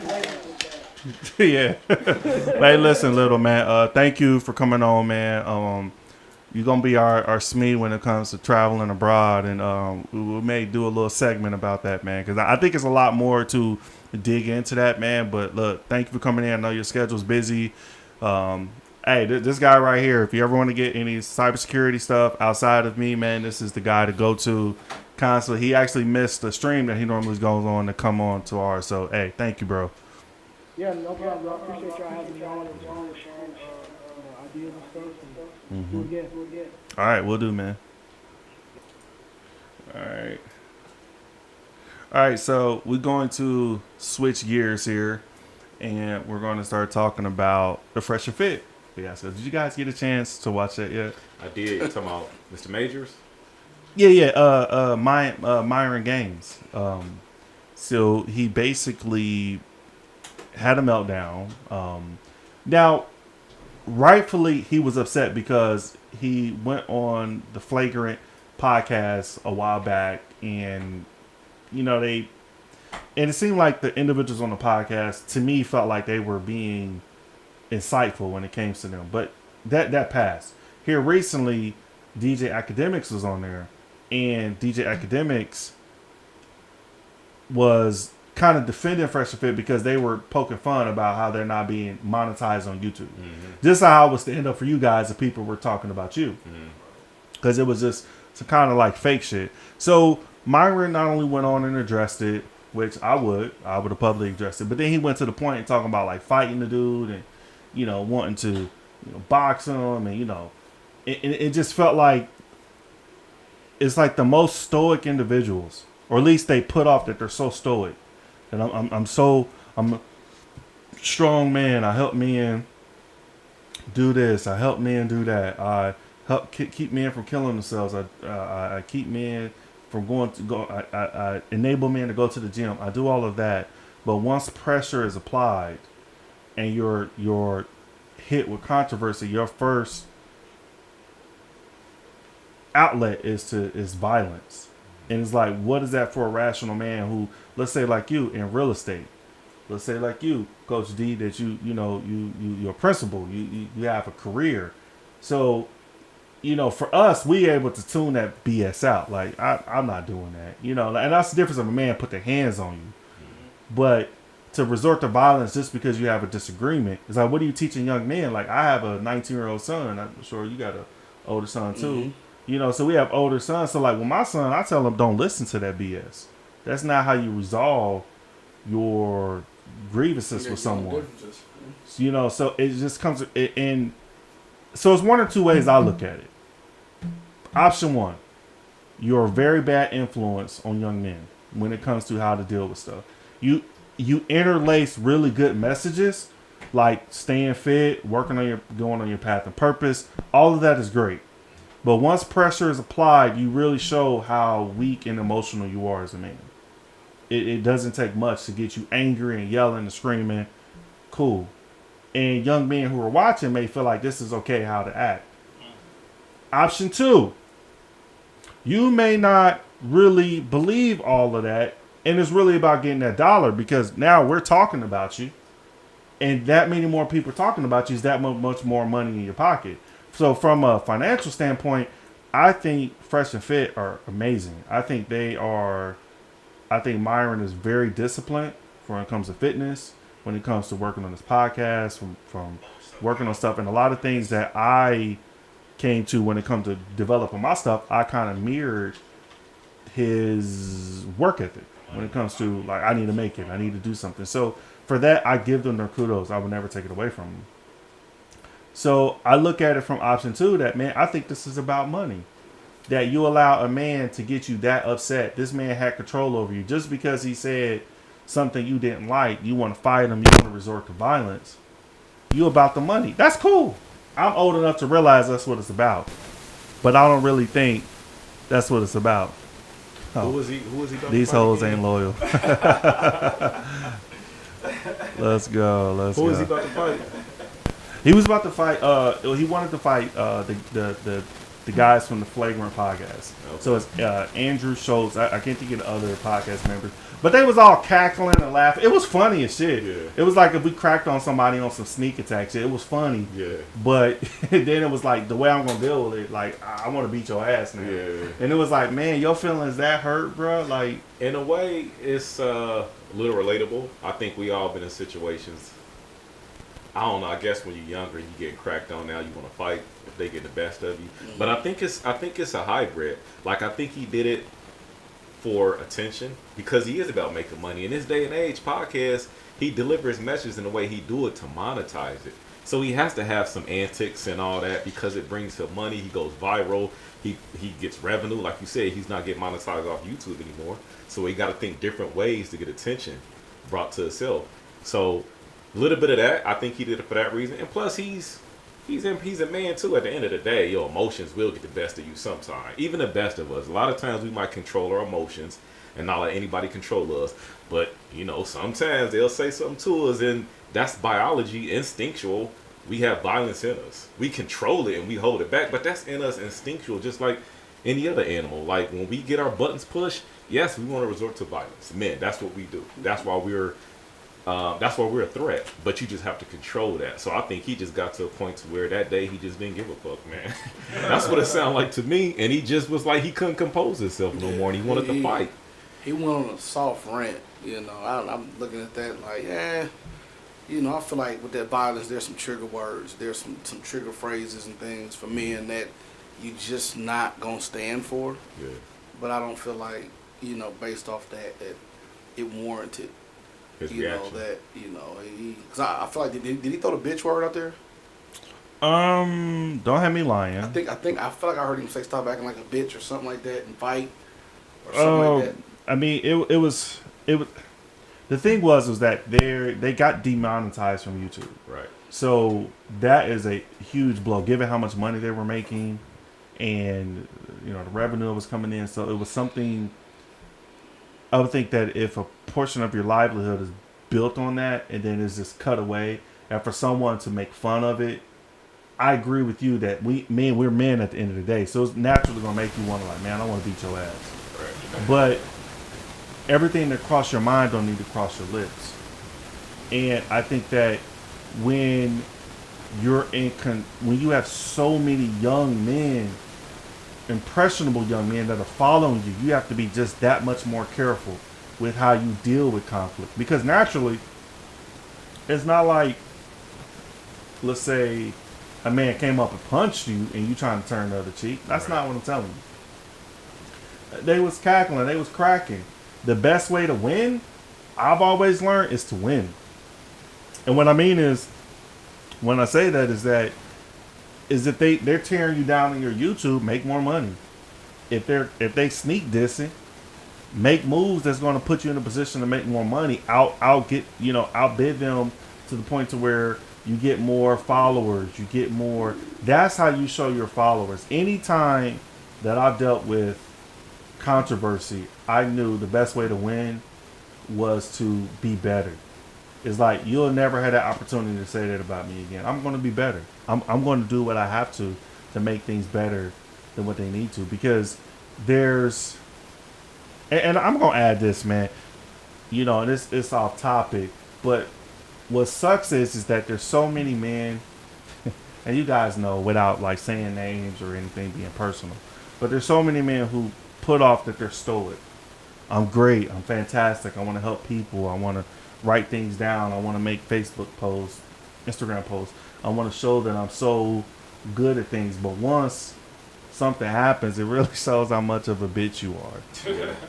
Yeah. Hey, listen, little man. Thank you for coming on, man. You're gonna be our SME when it comes to traveling abroad, and we may do a little segment about that, man, because I think it's a lot more to dig into that, man. But look, thank you for coming in. I know your schedule's busy. Hey, this guy right here, if you ever want to get any cybersecurity stuff outside of me, man, this is the guy to go to. Constantly, he actually missed the stream that he normally goes on to come on to ours. So, hey, thank you, bro.
Yeah, no problem. I appreciate y'all having me on and sharing ideas and stuff. And do it again.
All right, we'll do, man. All right, so we're going to switch gears here, and we're going to start talking about the Fresh and Fit. Yeah, so did you guys get a chance to watch that yet?
I did. You talking about Mr. Majors?
Yeah. Myron Games. So he basically had a meltdown. Now, rightfully, he was upset because he went on the Flagrant podcast a while back, and and it seemed like the individuals on the podcast, to me, felt like they were being insightful when it came to them. But that passed. Here recently, DJ Academics was on there. And DJ Academics was kind of defending Fresh and Fit because they were poking fun about how they're not being monetized on YouTube. Mm-hmm. Just how it was to end up for you guys if people were talking about you. Because it was just some kind of like fake shit. So Myron not only went on and addressed it, which I would have publicly addressed it, but then he went to the point of talking about like fighting the dude and, wanting to box him and, it just felt like it's like the most stoic individuals, or at least they put off that they're so stoic. And I'm a strong man. I help men do this. I help men do that. I help keep men from killing themselves. I keep men from I enable men to go to the gym. I do all of that. But once pressure is applied and you're hit with controversy, your first outlet is violence. And it's like, what is that for a rational man who, let's say like you in real estate, let's say like you, Coach D, that you're a principal, you have a career. So, for us, we able to tune that BS out. Like, I'm not doing that, and that's the difference of a man put their hands on you. But to resort to violence just because you have a disagreement, is like, what are you teaching young men? Like, I have a 19-year-old son. I'm sure you got an older son too. Mm-hmm. So we have older sons. So like with my son, I tell him, don't listen to that BS. That's not how you resolve your grievances with someone. So it just comes in. So it's one or two ways I look at it. Option one, you're a very bad influence on young men when it comes to how to deal with stuff. You interlace really good messages like staying fit, going on your path and purpose. All of that is great. But once pressure is applied, you really show how weak and emotional you are as a man. It doesn't take much to get you angry and yelling and screaming. Cool. And young men who are watching may feel like this is okay how to act. Option two, you may not really believe all of that. And it's really about getting that dollar, because now we're talking about you. And that many more people talking about you is that much more money in your pocket. So from a financial standpoint, I think Fresh and Fit are amazing. I think Myron is very disciplined when it comes to fitness, when it comes to working on this podcast, from working on stuff. And a lot of things that I came to when it comes to developing my stuff, I kind of mirrored his work ethic. when it comes to like I need to make it, I need to do something. So for that, I give them their kudos. I would never take it away from them. So I look at it from option 2 that, man, I think this is about money. That you allow a man to get you that upset. This man had control over you just because he said something you didn't like. You want to fight him. You want to resort to violence. You about the money. That's cool. I'm old enough to realize that's what it's about. But I don't really think that's what it's about.
Who was he about
These
to fight
hoes
again?
ain't loyal. Let's go. Let's
Who
go.
was he about to fight?
He was about to fight. He wanted to fight the guys from the Flagrant podcast.
Okay.
So it's Andrew Schultz. I can't think of the other podcast members, but they was all cackling and laughing. It was funny as shit.
Yeah.
It was like if we cracked on somebody on some sneak attack shit. It was funny.
Yeah.
But then it was like the way I'm gonna deal with it. Like I want to beat your ass now.
Yeah.
And it was like, man, your feelings that hurt, bro. Like
In a way, it's a little relatable. I think we all been in situations. I don't know. I guess when you're younger, you get cracked on. Now you want to fight if they get the best of you. But I think it's a hybrid. Like I think he did it for attention because he is about making money. In this day and age, podcast, he delivers messages in the way he do it to monetize it. So he has to have some antics and all that because it brings him money. He goes viral. He gets revenue. Like you said, he's not getting monetized off YouTube anymore. So he got to think different ways to get attention brought to himself. So a little bit of that, I think he did it for that reason. And plus, he's a man too. At the end of the day, your emotions will get the best of you sometime. Even the best of us. A lot of times we might control our emotions and not let anybody control us. But sometimes they'll say something to us, and that's biology, instinctual. We have violence in us. We control it and we hold it back, but that's in us instinctual, just like any other animal. Like when we get our buttons pushed, yes, we want to resort to violence. Men, that's what we do. That's why we're a threat, but you just have to control that. So I think he just got to a point to where that day he just didn't give a fuck, man. That's what it sounded like to me. And he just was like, he couldn't compose himself no more, and he wanted to fight.
He went on a soft rant, I'm looking at that like, I feel like with that violence, there's some trigger words, there's some trigger phrases and things for men that you just not gonna stand for.
Yeah.
But I don't feel like, based off that it warranted.
His reaction.
Because I feel like did he throw the bitch word out there?
don't have me lying.
I feel like I heard him say stop acting like a bitch or something like that and fight or something like that.
I mean, it was. The thing was that they got demonetized from YouTube.
Right.
So that is a huge blow, given how much money they were making, and the revenue that was coming in. So it was something. I would think that if a portion of your livelihood is built on that, and then it's just cut away, and for someone to make fun of it, I agree with you that we're men at the end of the day. So it's naturally gonna make you want to like, man, I want to beat your ass.
Right.
But everything that crossed your mind don't need to cross your lips. And I think that when when you have so many young men, impressionable young men that are following you, you have to be just that much more careful with how you deal with conflict. Because naturally, it's not like, let's say, a man came up and punched you and you trying to turn the other cheek. That's
Right.
not what I'm telling you. They was cackling, they was cracking. The best way to win, I've always learned, is to win. And what I mean is, when I say that, is if they're tearing you down in your YouTube, make more money. If they sneak dissing, make moves that's going to put you in a position to make more money. Outbid them to the point to where you get more followers. You get more. That's how you show your followers. Anytime that I've dealt with controversy, I knew the best way to win was to be better. It's like, you'll never have that opportunity to say that about me again. I'm going to be better. I'm going to do what I have to make things better than what they need to, because there's, and I'm going to add this, man, and it's off topic, but what sucks is that there's so many men, and you guys know without like saying names or anything being personal, but there's so many men who put off that they're stoic. I'm great. I'm fantastic. I want to help people. I want to write things down. I want to make Facebook posts, Instagram posts. I want to show that I'm so good at things. But once something happens, it really shows how much of a bitch you are.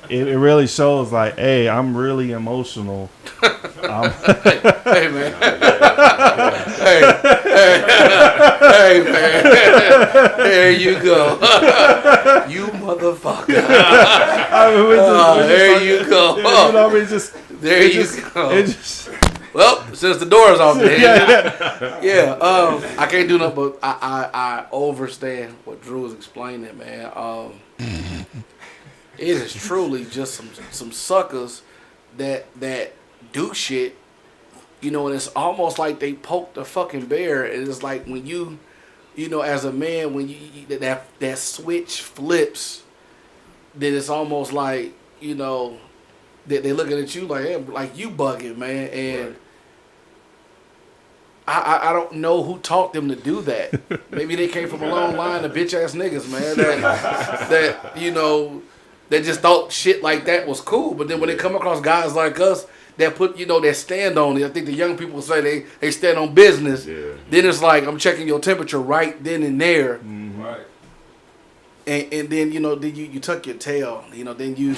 It really shows like, hey, I'm really emotional.
Hey man. Hey man. There you go. You motherfucker. There you go.
You know what I mean?
There you go. Well, since the door's off there, I can't do nothing but I understand what Drew was explaining, man. It is truly just some suckers that do shit, you know, and it's almost like they poke the fucking bear. And it's like when you know, as a man, when you that switch flips, then it's almost like, you know, that they looking at you like, hey, like you bugging, man. And right. I don't know who taught them to do that. Maybe they came from a long line of bitch ass niggas, man. That you know, that just thought shit like that was cool. But then when they come across guys like us that put, you know, that stand on it, I think the young people say they stand on business. Yeah. Then it's like, I'm checking your temperature right then and there.
Mm-hmm. Right.
And then, you know, then you tuck your tail. You know, then you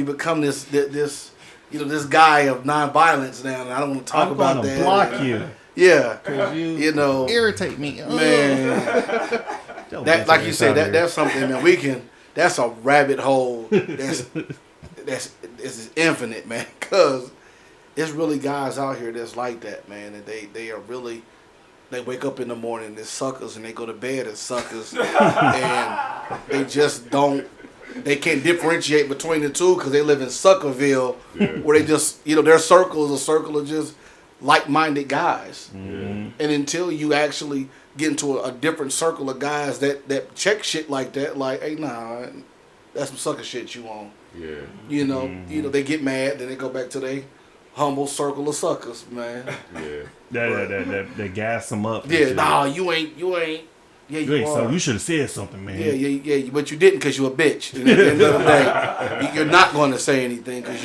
become this you know, this guy of nonviolence now. And I don't want to talk about that.
Block you.
Yeah, you know,
irritate me,
man. That, like you said, that's something, man. That's a rabbit hole. That's infinite, man. Cause there's really guys out here that's like that, man. And they are really, they wake up in the morning as suckers and they go to bed as suckers, and they just don't. They can't differentiate between the two because they live in Suckerville, where they just, you know, their circle is a circle of just like-minded guys. Mm-hmm. And until you actually get into a different circle of guys that check shit like that, like, hey, nah, that's some sucker shit you on.
Yeah.
You know, they get mad, then they go back to their humble circle of suckers, man.
Yeah.
That gas them up.
Yeah, nah, you ain't. Yeah, you are.
So you should have said something, man.
Yeah, but you didn't because you're a bitch. And at the end of the day, you're not going to say anything because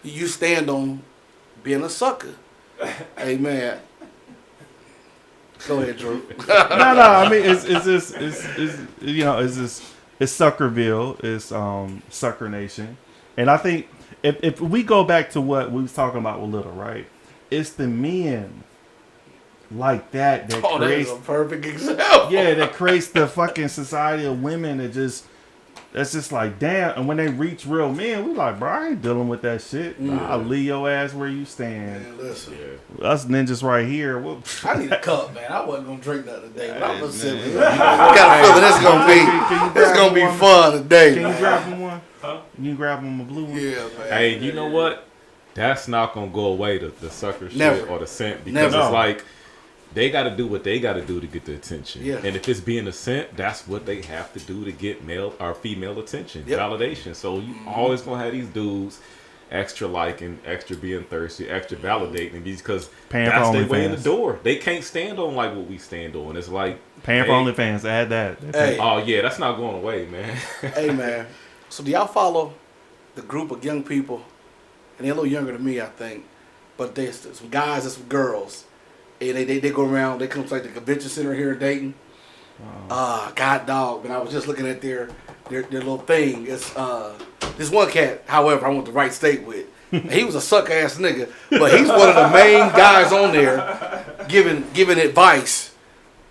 you stand on being a sucker. Hey, man. Go ahead, Drew.
No. I mean, it's you know, it's Suckerville, it's Sucker Nation, and I think if we go back to what we was talking about with Little, right? It's the men like that creates
that's a perfect example.
Yeah, that creates the fucking society of women that's just like, damn. And when they reach real men, we like, bro, I ain't dealing with that shit. I'll leave your ass where you stand.
Man, listen.
Us ninjas right here.
I need a cup, man. I wasn't gonna drink that today, but I'm gonna sip it. I got a feeling it's gonna be fun today.
Can you grab him one? Huh? You grab him a blue one?
Yeah, man.
Hey, you know what? That's not gonna go away, the sucker shit or the scent, because it's like, they got to do what they got to do to get the attention.
Yeah.
And if it's being a scent, that's what they have to do to get male or female attention, validation. So you always going to have these dudes extra liking, extra being thirsty, extra validating, because that's their way in the door. They can't stand on like what we stand on. It's like
paying for OnlyFans. Add that.
Hey.
Oh, yeah, that's not going away, man.
Hey, man. So do y'all follow the group of young people? And they're a little younger than me, I think. But there's some guys and some girls. And they go around, they come to like the convention center here in Dayton. God dog, man, I was just looking at their little thing. It's this one cat, however, I went to Wright State with. He was a suck ass nigga, but he's one of the main guys on there giving advice.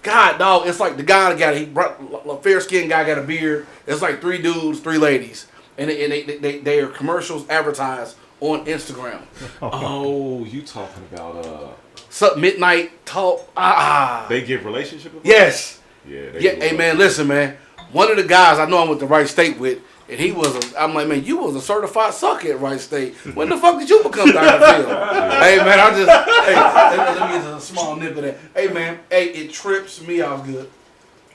God dog, it's like the guy a fair skinned guy got a beard. It's like 3 dudes, 3 ladies. And they are commercials advertised on Instagram.
Oh, you talking about
Some midnight talk.
They give relationship advice?
Yes.
Yeah.
Hey man, listen, man. One of the guys I know I went to Wright State with, and I'm like, man, you was a certified sucker at Wright State. When the fuck did you become Dr. Phil? Hey man, let me get a small nip of that. Hey man, it trips me out good.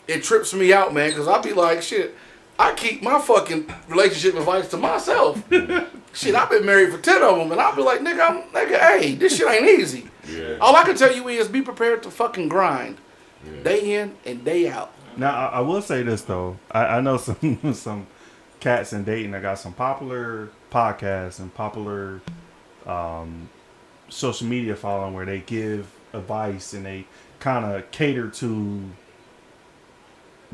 It trips me out, man, because I be like, shit, I keep my fucking relationship advice to myself. Shit, I've been married for 10 of them, and I'll be like, nigga, hey, this shit ain't easy.
Yeah.
All I can tell you is be prepared to fucking grind, day in and day out.
Now, I will say this though, I know some cats in Dayton that got some popular podcasts and popular social media following where they give advice and they kind of cater to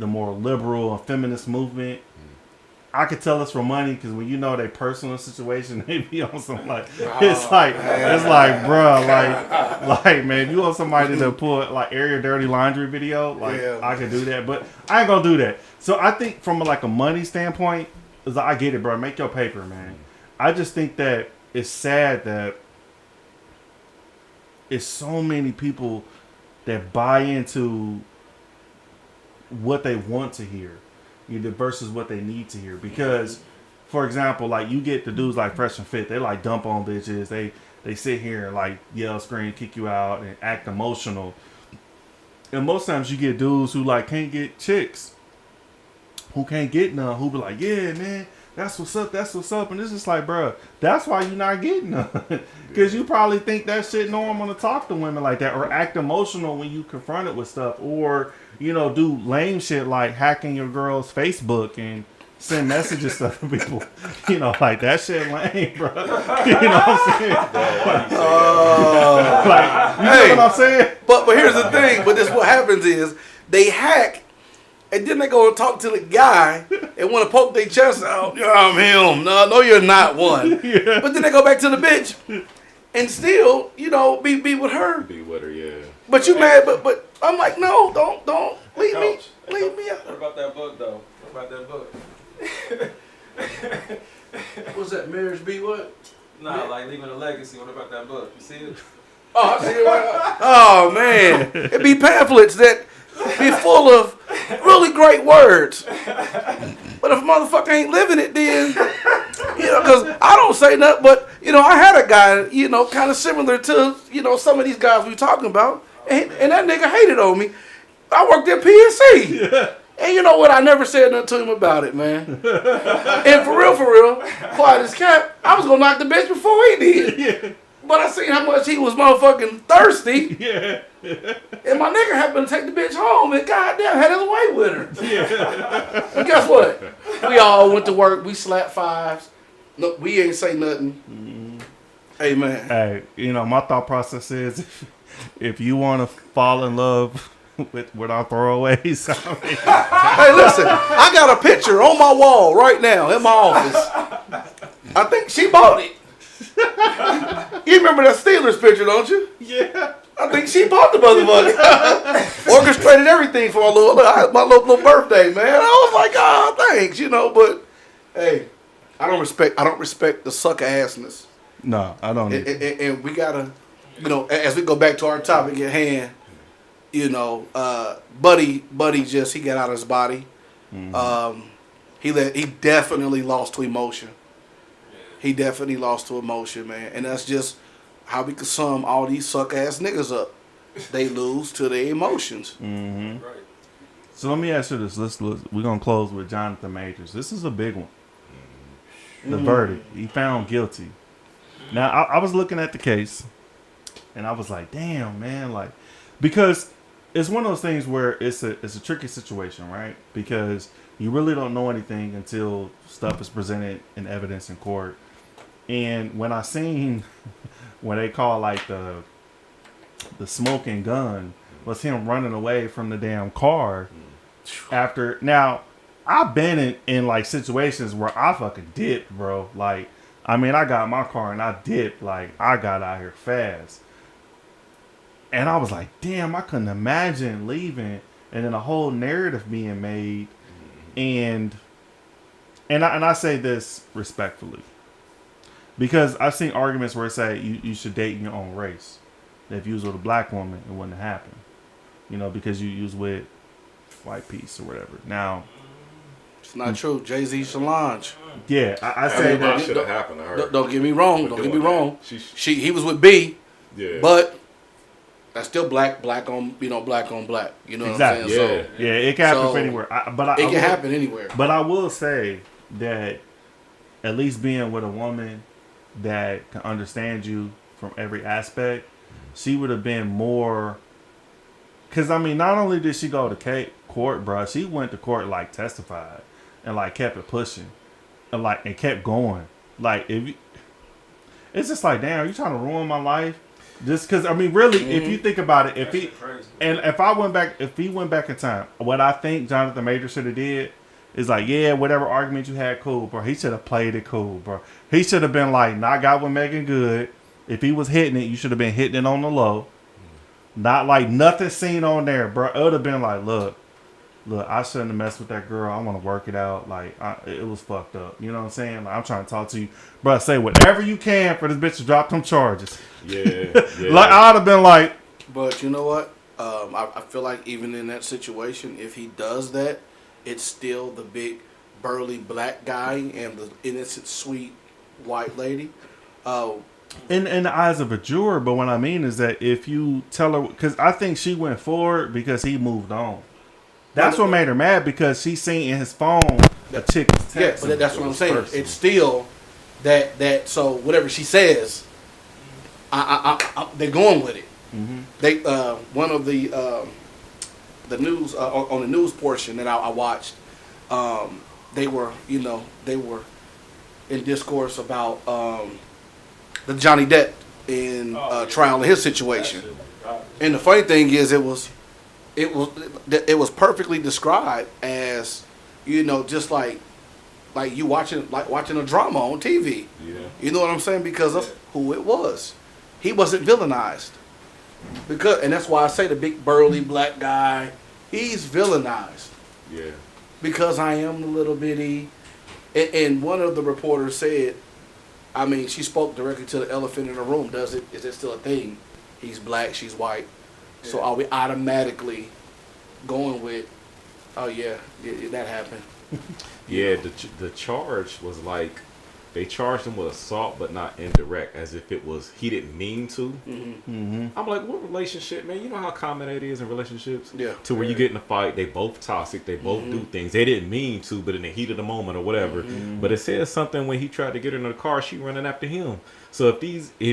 the more liberal and feminist movement. I could tell it's for money because when you know their personal situation, they be on some like it's like bruh, like man, you want somebody to put like air your dirty laundry video, like I could do that, but I ain't gonna do that. So I think from like a money standpoint, is I get it, bro. Make your paper, man. I just think that it's sad that it's so many people that buy into what they want to hear versus what they need to hear. Because, for example, like you get the dudes like Fresh and Fit, they like dump on bitches. They sit here and like yell, scream, kick you out, and act emotional. And most times you get dudes who like can't get chicks, who can't get none, who be like, yeah, man, that's what's up. And it's just like, bro, that's why you're not getting none. Because you probably think that shit normal to talk to women like that, or act emotional when you confronted with stuff, or, you know, do lame shit like hacking your girl's Facebook and send messages to people. You know, like that shit lame, bro. You know what I'm saying? Like, you know what I'm saying?
But here's the thing. But this what happens is they hack. And then they go and talk to the guy and want to poke their chest out. Yeah, I'm him. No, you're not one. Yeah. But then they go back to the bitch and still, you know, be with her.
Be with her, yeah.
But you mad? But I'm like, no, don't leave me out.
What about that book though? What about that book?
What's that? Marriage be what?
Nah, like leaving a legacy. What about that book? You see it?
Oh, I see it. Oh man, it be pamphlets that be full of really great words. But if a motherfucker ain't living it, then, you know, because I don't say nothing, but, you know, I had a guy, you know, kind of similar to, you know, some of these guys we talking about, and that nigga hated on me. I worked at PNC. Yeah. And you know what? I never said nothing to him about it, man. And for real, quiet as cat, I was going to knock the bitch before he did. Yeah. But I seen how much he was motherfucking thirsty. Yeah. And my nigga happened to take the bitch home and goddamn had his way with her. Yeah. And guess what? We all went to work. We slapped fives. No, we ain't say nothing. Mm-hmm. Hey, man.
Hey, you know, my thought process is if you want to fall in love with our throwaways.
Hey, listen. I got a picture on my wall right now in my office. I think she bought it. You remember that Steelers picture, don't you? Yeah. I think she bought the motherfucker. Orchestrated everything for my little birthday, man. I was like, oh, thanks, you know. But hey, I don't respect the sucker assness.
No, I don't.
And we gotta, you know, as we go back to our topic at hand, you know, Buddy just he got out of his body. Mm-hmm. He definitely lost to emotion. He definitely lost to emotion, man. And that's just how we can sum all these suck-ass niggas up. They lose to their emotions.
Mm-hmm. Right. So let me ask you this. We're going to close with Jonathan Majors. This is a big one. The verdict. He found guilty. Now, I was looking at the case, and I was like, damn, man. Like, because it's one of those things where it's a tricky situation, right? Because you really don't know anything until stuff is presented in evidence in court. And when I seen when they call like the smoking gun was him running away from the damn car after. Now, I've been in like situations where I fucking dipped, bro. Like, I mean, I got my car and I dipped. Like, I got out here fast. And I was like, damn, I couldn't imagine leaving and then a whole narrative being made. And I say this respectfully. Because I've seen arguments where it say you should date in your own race. That if you was with a black woman, it wouldn't happen. You know, because you was with white piece or whatever. Now,
it's not true. Jay-Z Solange.
Yeah, I say that
should have happened to her.
Don't get me wrong. Don't get me wrong. He was with B. Yeah. But that's still black on black. You know
exactly.
what I'm saying?
Yeah, it can happen anywhere.
It can happen anywhere.
But I will say that at least being with a woman that can understand you from every aspect, she would have been more. Because I mean, not only did she go to court, bro, she went to court like testified and like kept it pushing and kept going. Like it's just like, damn, are you trying to ruin my life? Just because, I mean, really, if you think about it, if he went back in time, what I think Jonathan Majors should have did is like, yeah, whatever argument you had, cool, bro. He should have played it cool, bro. He should have been like, nah, I got with Megan good. If he was hitting it, you should have been hitting it on the low. Not like nothing seen on there, bro. It would have been like, look, I shouldn't have messed with that girl. I want to work it out. Like, it was fucked up. You know what I'm saying? Like, I'm trying to talk to you, bro. Say whatever you can for this bitch to drop them charges.
Yeah.
Like, I would have been like.
But you know what? I feel like even in that situation, if he does that, it's still the big burly black guy and the innocent sweet white lady.
In the eyes of a juror, but what I mean is that if you tell her, because I think she went forward because he moved on. That's what made her mad, because she seen in his phone a chick was texting.
Yeah, but that's what I'm saying. It's still that. So whatever she says, they're going with it. Mm-hmm. They one of the news on the news portion that I watched, they were in discourse about the Johnny Depp in trial in his situation. And the funny thing is, it was perfectly described as, just like you watching a drama on TV. Yeah. You know what I'm saying? Because of who it was. He wasn't villainized. And that's why I say the big burly black guy, he's villainized.
Yeah. Because
I am the little bitty. And one of the reporters said, I mean, she spoke directly to the elephant in the room. Is it still a thing? He's black, she's white. Yeah. So are we automatically going with, oh yeah, that happened?
Yeah, the charge was like, they charged him with assault, but not indirect, as if it was, he didn't mean to. Mm-hmm. Mm-hmm. I'm like, what relationship, man? You know how common that is in relationships? Yeah. To where you get in a fight, they both toxic, they both do things. They didn't mean to, but in the heat of the moment or whatever. Mm-hmm. But it says something when he tried to get her in the car, she running after him. So if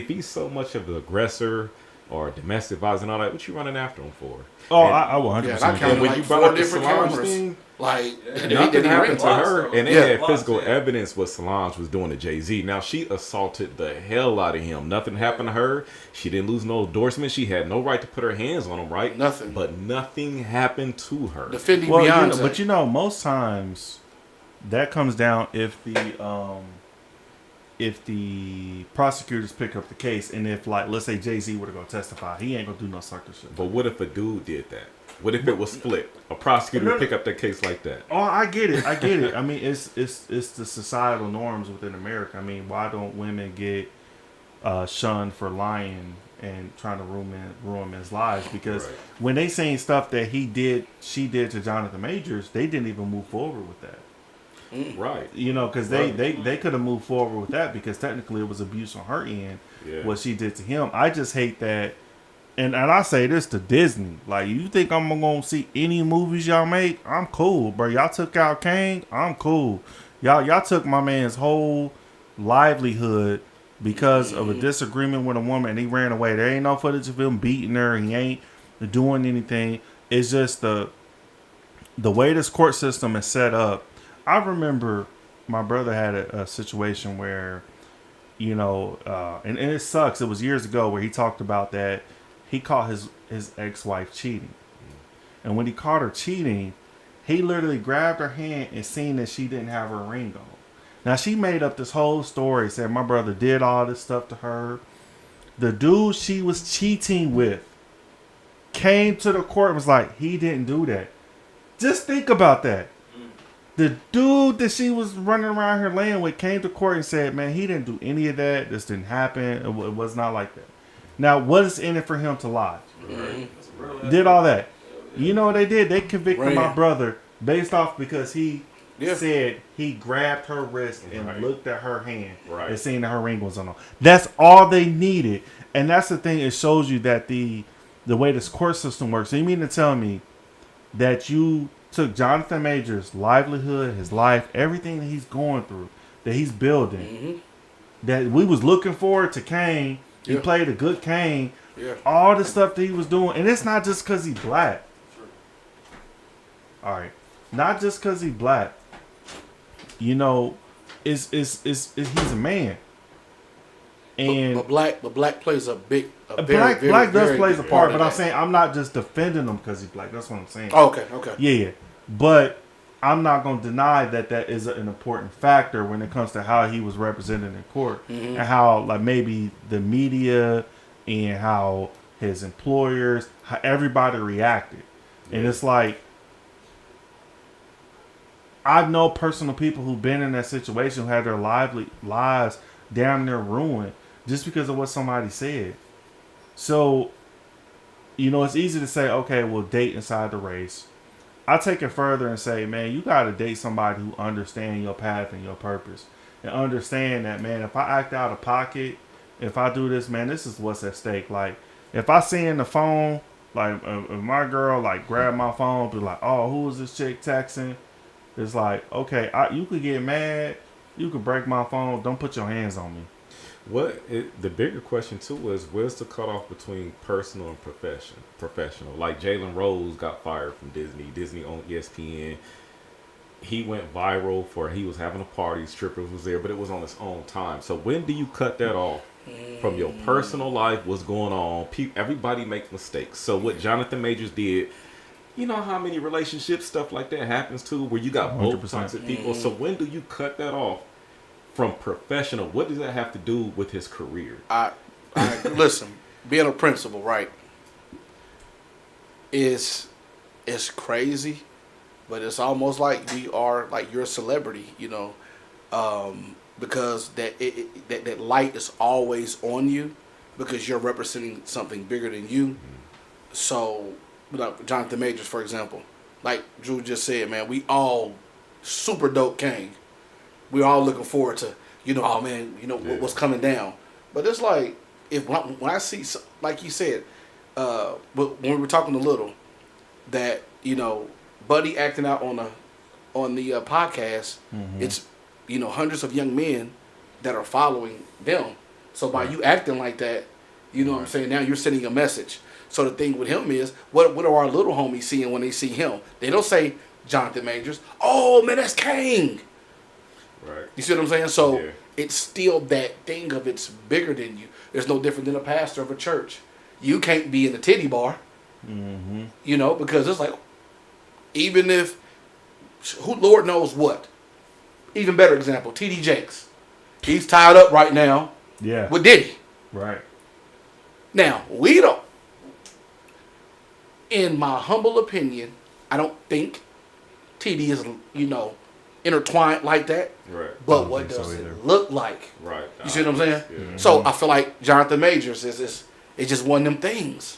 he's so much of the aggressor or domestic violence and all that, what you running after him for?
Oh, I 100%.
Yeah, I counted like 4 different cameras.
Nothing happened to her, and they had physical evidence what Solange was doing to Jay-Z. Now, she assaulted the hell out of him. Nothing happened to her. She didn't lose no endorsement. She had no right to put her hands on him, right?
Nothing.
But nothing happened to her.
Defending Beyonce.
But most times that comes down if the prosecutors pick up the case, and if, like, let's say Jay-Z were to go testify, he ain't gonna do no sucker shit.
But what if a dude did that? What if it was split? A prosecutor would pick up that case like that.
Oh, I get it. I mean, it's the societal norms within America. I mean, why don't women get shunned for lying and trying to ruin men's lives? Because when they saying stuff that she did to Jonathan Majors, they didn't even move forward with that.
Right.
Because they could have moved forward with that, because technically it was abuse on her end, what she did to him. I just hate that. And I say this to Disney. Like, you think I'm going to see any movies y'all make? I'm cool, bro. Y'all took out Kang? I'm cool. Y'all took my man's whole livelihood because of a disagreement with a woman, and he ran away. There ain't no footage of him beating her. He ain't doing anything. It's just the way this court system is set up. I remember my brother had a situation where, and it sucks. It was years ago where he talked about that. He caught his ex-wife cheating. And when he caught her cheating, he literally grabbed her hand and seen that she didn't have her ring on. Now, she made up this whole story, said my brother did all this stuff to her. The dude she was cheating with came to the court and was like, he didn't do that. Just think about that. The dude that she was running around here laying with came to court and said, man, he didn't do any of that. This didn't happen. It was not like that. Now, what is in it for him to lie? Mm-hmm. Did all that. You know what they did? They convicted my brother based off because he said he grabbed her wrist and looked at her hand and seen that her ring was on. That's all they needed. And that's the thing. It shows you that the way this court system works. So you mean to tell me that you took Jonathan Majors' livelihood, his life, everything that he's going through, that he's building, that we was looking forward to Kane. He played a good Kane. Yeah. All the stuff that he was doing. And it's not just because he's black. All right. Not just because he's black. He's a man. And
but black plays a big,
black does
very
plays a
big
part,
of
but I'm
that.
saying I'm not just defending him because he's black. That's what I'm saying.
Oh, okay.
Yeah, but I'm not going to deny that is an important factor when it comes to how he was represented in court and how like maybe the media and how his employers, how everybody reacted. And it's like, I know personal people who've been in that situation who had their lives damn near ruined just because of what somebody said. So, it's easy to say, okay, we'll date inside the race. I take it further and say, man, you got to date somebody who understands your path and your purpose. And understand that, man, if I act out of pocket, if I do this, man, this is what's at stake. Like, if I see in the phone, like, if my girl, like, grab my phone, be like, oh, who is this chick texting? It's like, okay, you could get mad. You could break my phone. Don't put your hands on me.
The bigger question, too, is where's the cutoff between personal and professional? Like, Jalen Rose got fired from Disney. Disney owned ESPN. He went viral for he was having a party. Strippers was there, but it was on his own time. So when do you cut that off from your personal life? What's going on? Everybody makes mistakes. So what Jonathan Majors did, you know how many relationship stuff like that happens too, where you got both
100%.
types of people. So when do you cut that off from professional? What does that have to do with his career?
I listen, being a principal, right, is crazy, but it's almost like we are like you're a celebrity, because that light is always on you because you're representing something bigger than you. So, Jonathan Majors, for example, like Drew just said, man, we all super dope king. We're all looking forward to, oh man, what's coming down. But it's like, when I see, like you said, but when we were talking a little, that, Buddy acting out on the podcast, it's, hundreds of young men that are following them. So by you acting like that, what I'm saying, now you're sending a message. So the thing with him is, what are our little homies seeing when they see him? They don't say Jonathan Majors. Oh man, that's King.
Right.
You see what I'm saying? So it's still that thing of it's bigger than you. There's no different than a pastor of a church. You can't be in the titty bar. Because it's like, even if, Lord knows what. Even better example, T.D. Jakes. He's tied up right now with Diddy.
Right.
Now, we don't, in my humble opinion, I don't think TD is, intertwined like that.
Right.
But what does it look like?
Right.
You see what I'm saying?
Yeah.
So I feel like Jonathan Majors is just one of them things.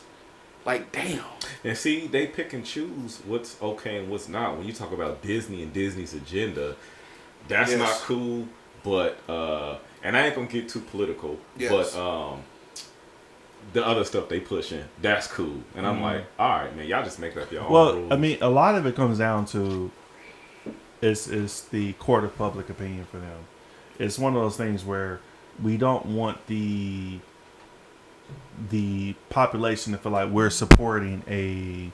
Like, damn.
And see, they pick and choose what's okay and what's not. When you talk about Disney and Disney's agenda, that's not cool. But and I ain't gonna get too political. But the other stuff they pushing, that's cool. And I'm like, all right, man, y'all just make up your own rules.
I mean, a lot of it comes down to is the court of public opinion for them. It's one of those things where we don't want the population to feel like we're supporting a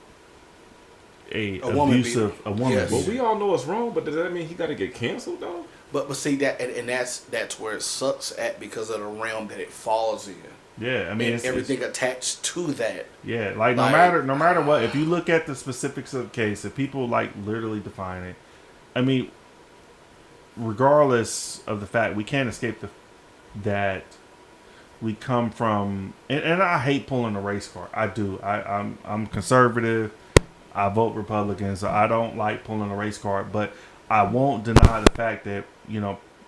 abusive woman.
Yes.
But we all know it's wrong. But does that mean he got to get canceled though?
But see that, and that's where it sucks at because of the realm that it falls in.
Yeah, I mean,
and everything attached to that.
Yeah, like no matter what, if you look at the specifics of the case, if people like literally define it, I mean, regardless of the fact, we can't escape that we come from, and I hate pulling a race card. I do. I'm conservative. I vote Republican, so I don't like pulling a race card. But I won't deny the fact that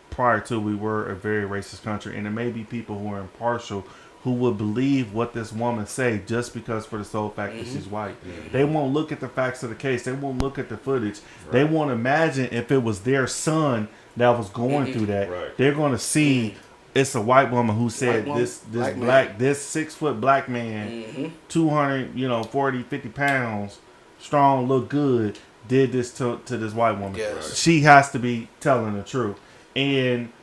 prior to we were a very racist country, and there may be people who are impartial who would believe what this woman say just because for the sole fact that she's white. They won't look at the facts of the case. They won't look at the footage. Right. They won't imagine if it was their son that was going through that. Right. They're going to see it's a white woman who said this 6 foot black man, 240, 50 pounds, strong, look good, did this to this white woman.
Yes. Right.
She has to be telling the truth. And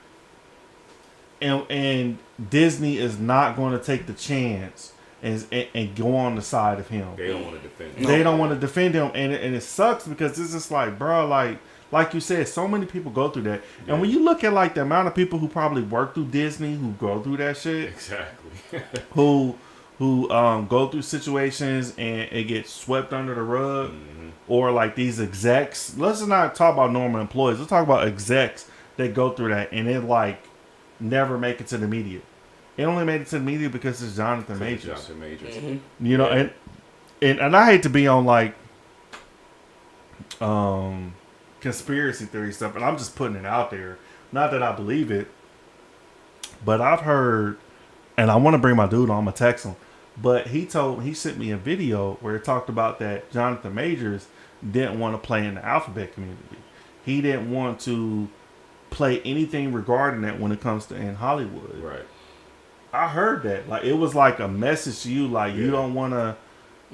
Disney is not going to take the chance and go on the side of him.
They don't want to defend him.
They don't want to defend him, and it sucks because it's just like, bro, like like you said, so many people go through that. And when you look at like the amount of people who probably work through Disney who go through that shit,
Exactly.
who go through situations and it gets swept under the rug, or like these execs. Let's not talk about normal employees. Let's talk about execs that go through that and it like never make it to the media. It only made it to the media because it's Jonathan Majors.
Jonathan Majors.
You know, and I hate to be on like conspiracy theory stuff, and I'm just putting it out there. Not that I believe it, but I've heard, and I want to bring my dude on. I'm gonna text him, but he sent me a video where it talked about that Jonathan Majors didn't want to play in the alphabet community. He didn't want to play anything regarding that when it comes to in Hollywood.
Right.
I heard that. Like, it was like a message to you, like you don't want to.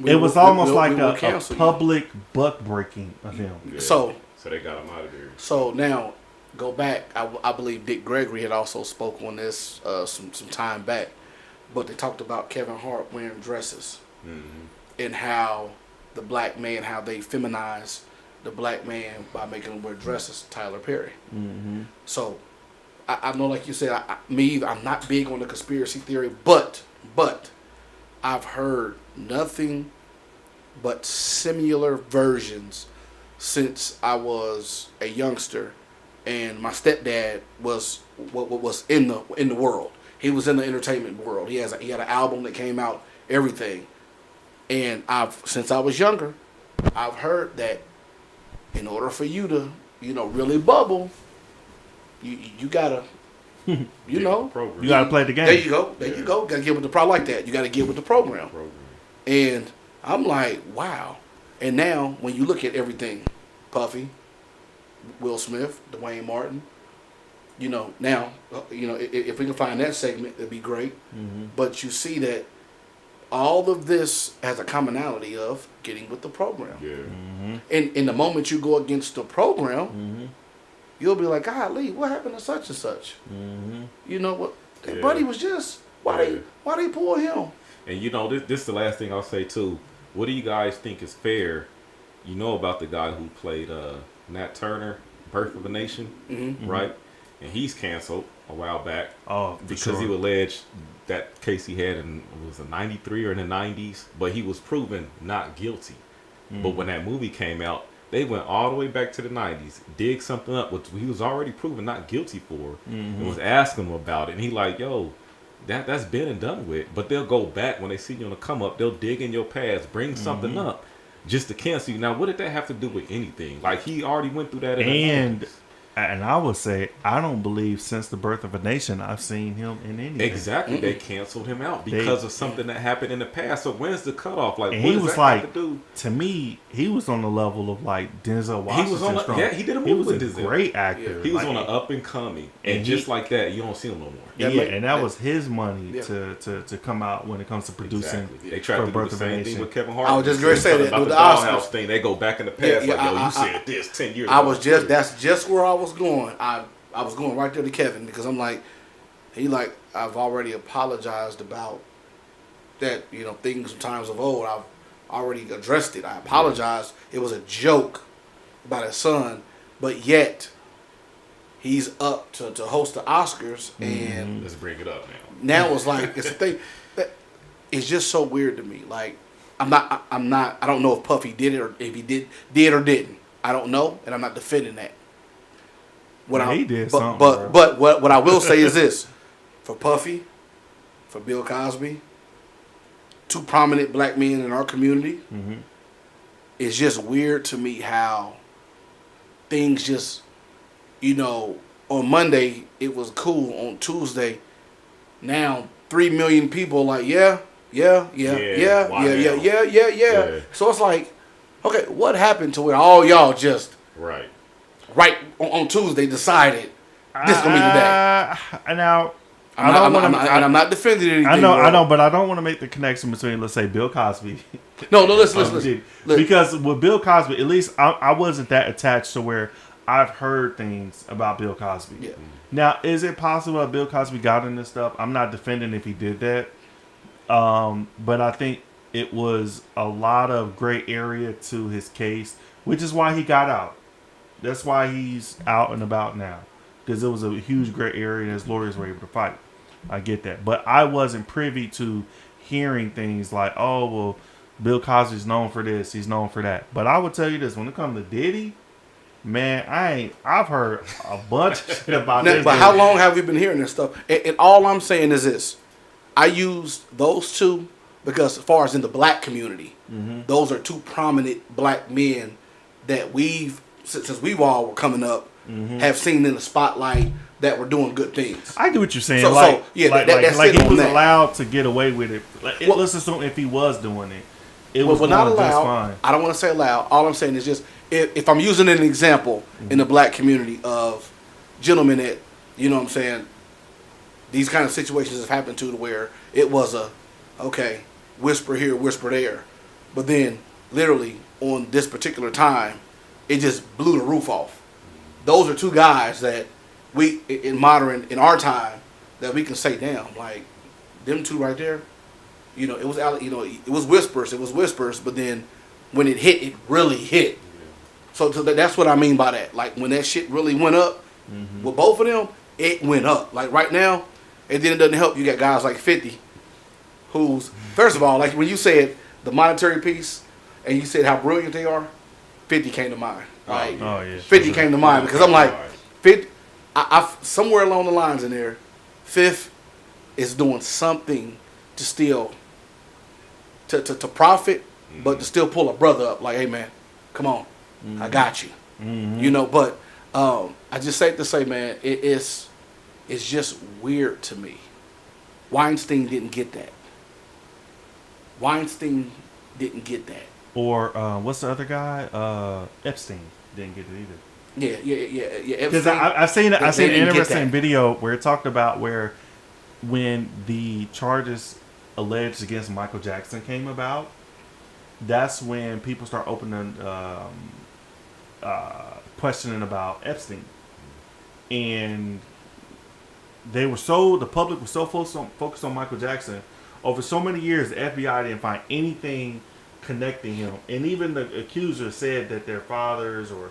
It was almost like a public buck breaking of him.
Yeah.
So
they got him out of there.
So now, go back. I believe Dick Gregory had also spoke on this some time back, but they talked about Kevin Hart wearing dresses and how the black man, how they feminize the black man by making him wear dresses. Tyler Perry. So I know, like you said, I'm not big on the conspiracy theory, but I've heard nothing but similar versions since I was a youngster, and my stepdad was in the world. He was in the entertainment world. He had an album that came out, everything, and since I was younger, I've heard that in order for you to really bubble, you gotta you gotta
play the game.
There you go. You go. Gotta get with the like that. You gotta get with the program. And I'm like, wow. And now when you look at everything, Puffy, Will Smith, Dwayne Martin, now, if we can find that segment, it'd be great. But you see that all of this has a commonality of getting with the program. And in the moment you go against the program, you'll be like, golly, what happened to such and such? You know what? That buddy was just, why they pull him?
And this is the last thing I'll say too. What do you guys think is fair? You know about the guy who played Nat Turner, Birth of a Nation, right? And he's canceled a while back because he alleged that case he had in was in '93 or in the '90s, but he was proven not guilty. But when that movie came out, they went all the way back to the '90s, dig something up which he was already proven not guilty for, and was asking him about it. And he like, yo, that's been and done with. But they'll go back when they see you on the come up. They'll dig in your past, bring something up, just to cancel you. Now, what did that have to do with anything? Like, he already went through that.
And I would say, I don't believe since the Birth of a Nation I've seen him in anything.
Exactly. They canceled him out because of something that happened in the past. So when's the cutoff? Like,
and
what
he
does
was
that
like,
have to do?
To me, he was on the level of like Denzel Washington.
He was on he did a movie with Denzel.
Great actor.
He was on an up and coming. And just like that, you don't see him no more.
And that was his money to come out when it comes to producing.
Exactly. They tried to do the same thing with Kevin Hart.
I was just going to say that
with the Dollhouse thing. They go back in the past you said this 10 years ago.
That's just where I was going. I was going right there to Kevin because I'm like, I've already apologized about that, things sometimes of old. I've already addressed it. I apologized. It was a joke about his son, but yet he's up to host the Oscars, and
let's bring it up now.
Now it's like, it's a thing that it's just so weird to me. Like, I don't know if Puffy did it or if he did or didn't. I don't know, and I'm not defending that.
He did something.
But what I will say is this: for Puffy, for Bill Cosby, two prominent black men in our community, it's just weird to me how things just, on Monday it was cool. On Tuesday, now 3 million people like yeah. So it's like, okay, what happened to it? All y'all just right on Tuesday decided this is gonna be the day.
Now,
I'm not defending anything.
I know, but I don't want to make the connection between, let's say, Bill Cosby.
No, listen.
Because with Bill Cosby, at least I wasn't that attached to where I've heard things about Bill Cosby.
Yeah.
Now, is it possible that Bill Cosby got in this stuff? I'm not defending if he did that, but I think it was a lot of gray area to his case, which is why he got out. That's why he's out and about now, because it was a huge gray area and his lawyers were able to fight. I get that, but I wasn't privy to hearing things like, oh well, Bill Cosby's known for this, he's known for that. But I would tell you this: when it comes to Diddy, man, I've heard a bunch of shit about this.
But how long have we been hearing this stuff? And all I'm saying is this: I use those two because, as far as in the black community, those are two prominent black men that since we all were coming up, have seen in the spotlight that were doing good things.
I get what you're saying.
Like
he was allowed to get away with it. Let's assume if he was doing it, it was
not
going just
allowed.
fine.
I don't want to say allowed. All I'm saying is just if I'm using an example in the black community of gentlemen that, you know what I'm saying, these kind of situations have happened to where it was whisper here, whisper there. But then literally on this particular time, it just blew the roof off. Those are two guys that we in our time that we can say, damn, like them two right there. You know, it was whispers, but then when it hit, it really hit. So that's what I mean by that. Like when that shit really went up with both of them, it went up. Like right now, and then it doesn't help. You got guys like 50, who's first of all, like when you said the monetary piece, and you said how brilliant they are, 50 came to mind. Like 50 came to mind because I'm like 50. I somewhere along the lines in there, Fifth is doing something to still to profit, but to still pull a brother up. Like, hey man, come on, I got you. You know, but I just say to say, man, it's just weird to me. Weinstein didn't get that.
Or what's the other guy? Epstein didn't get it either.
Yeah.
Because I've seen an interesting video where it talked about where when the charges alleged against Michael Jackson came about, that's when people start opening questioning about Epstein, and the public was so focused on Michael Jackson over so many years. The FBI didn't find anything connecting him, and even the accusers said that their fathers or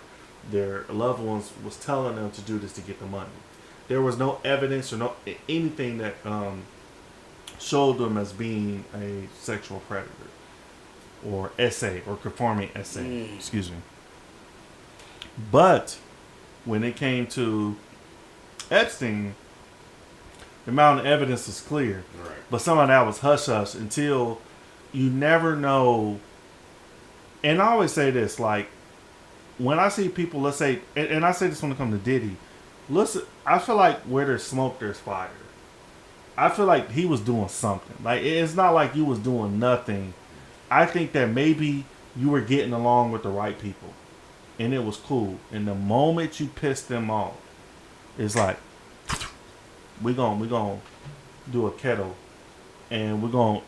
their loved ones was telling them to do this to get the money. There was no evidence or anything that showed them as being a sexual predator or SA or conforming SA. Excuse me. But when it came to Epstein, the amount of evidence was clear.
Right.
But some of that was hush-hush until you never know. And I always say this, like, when I see people, let's say, and I say this when it comes to Diddy, listen, I feel like where there's smoke, there's fire. I feel like he was doing something. Like, it's not like you was doing nothing. I think that maybe you were getting along with the right people, and it was cool. And the moment you pissed them off, it's like, we're gonna do a kettle, and we're gonna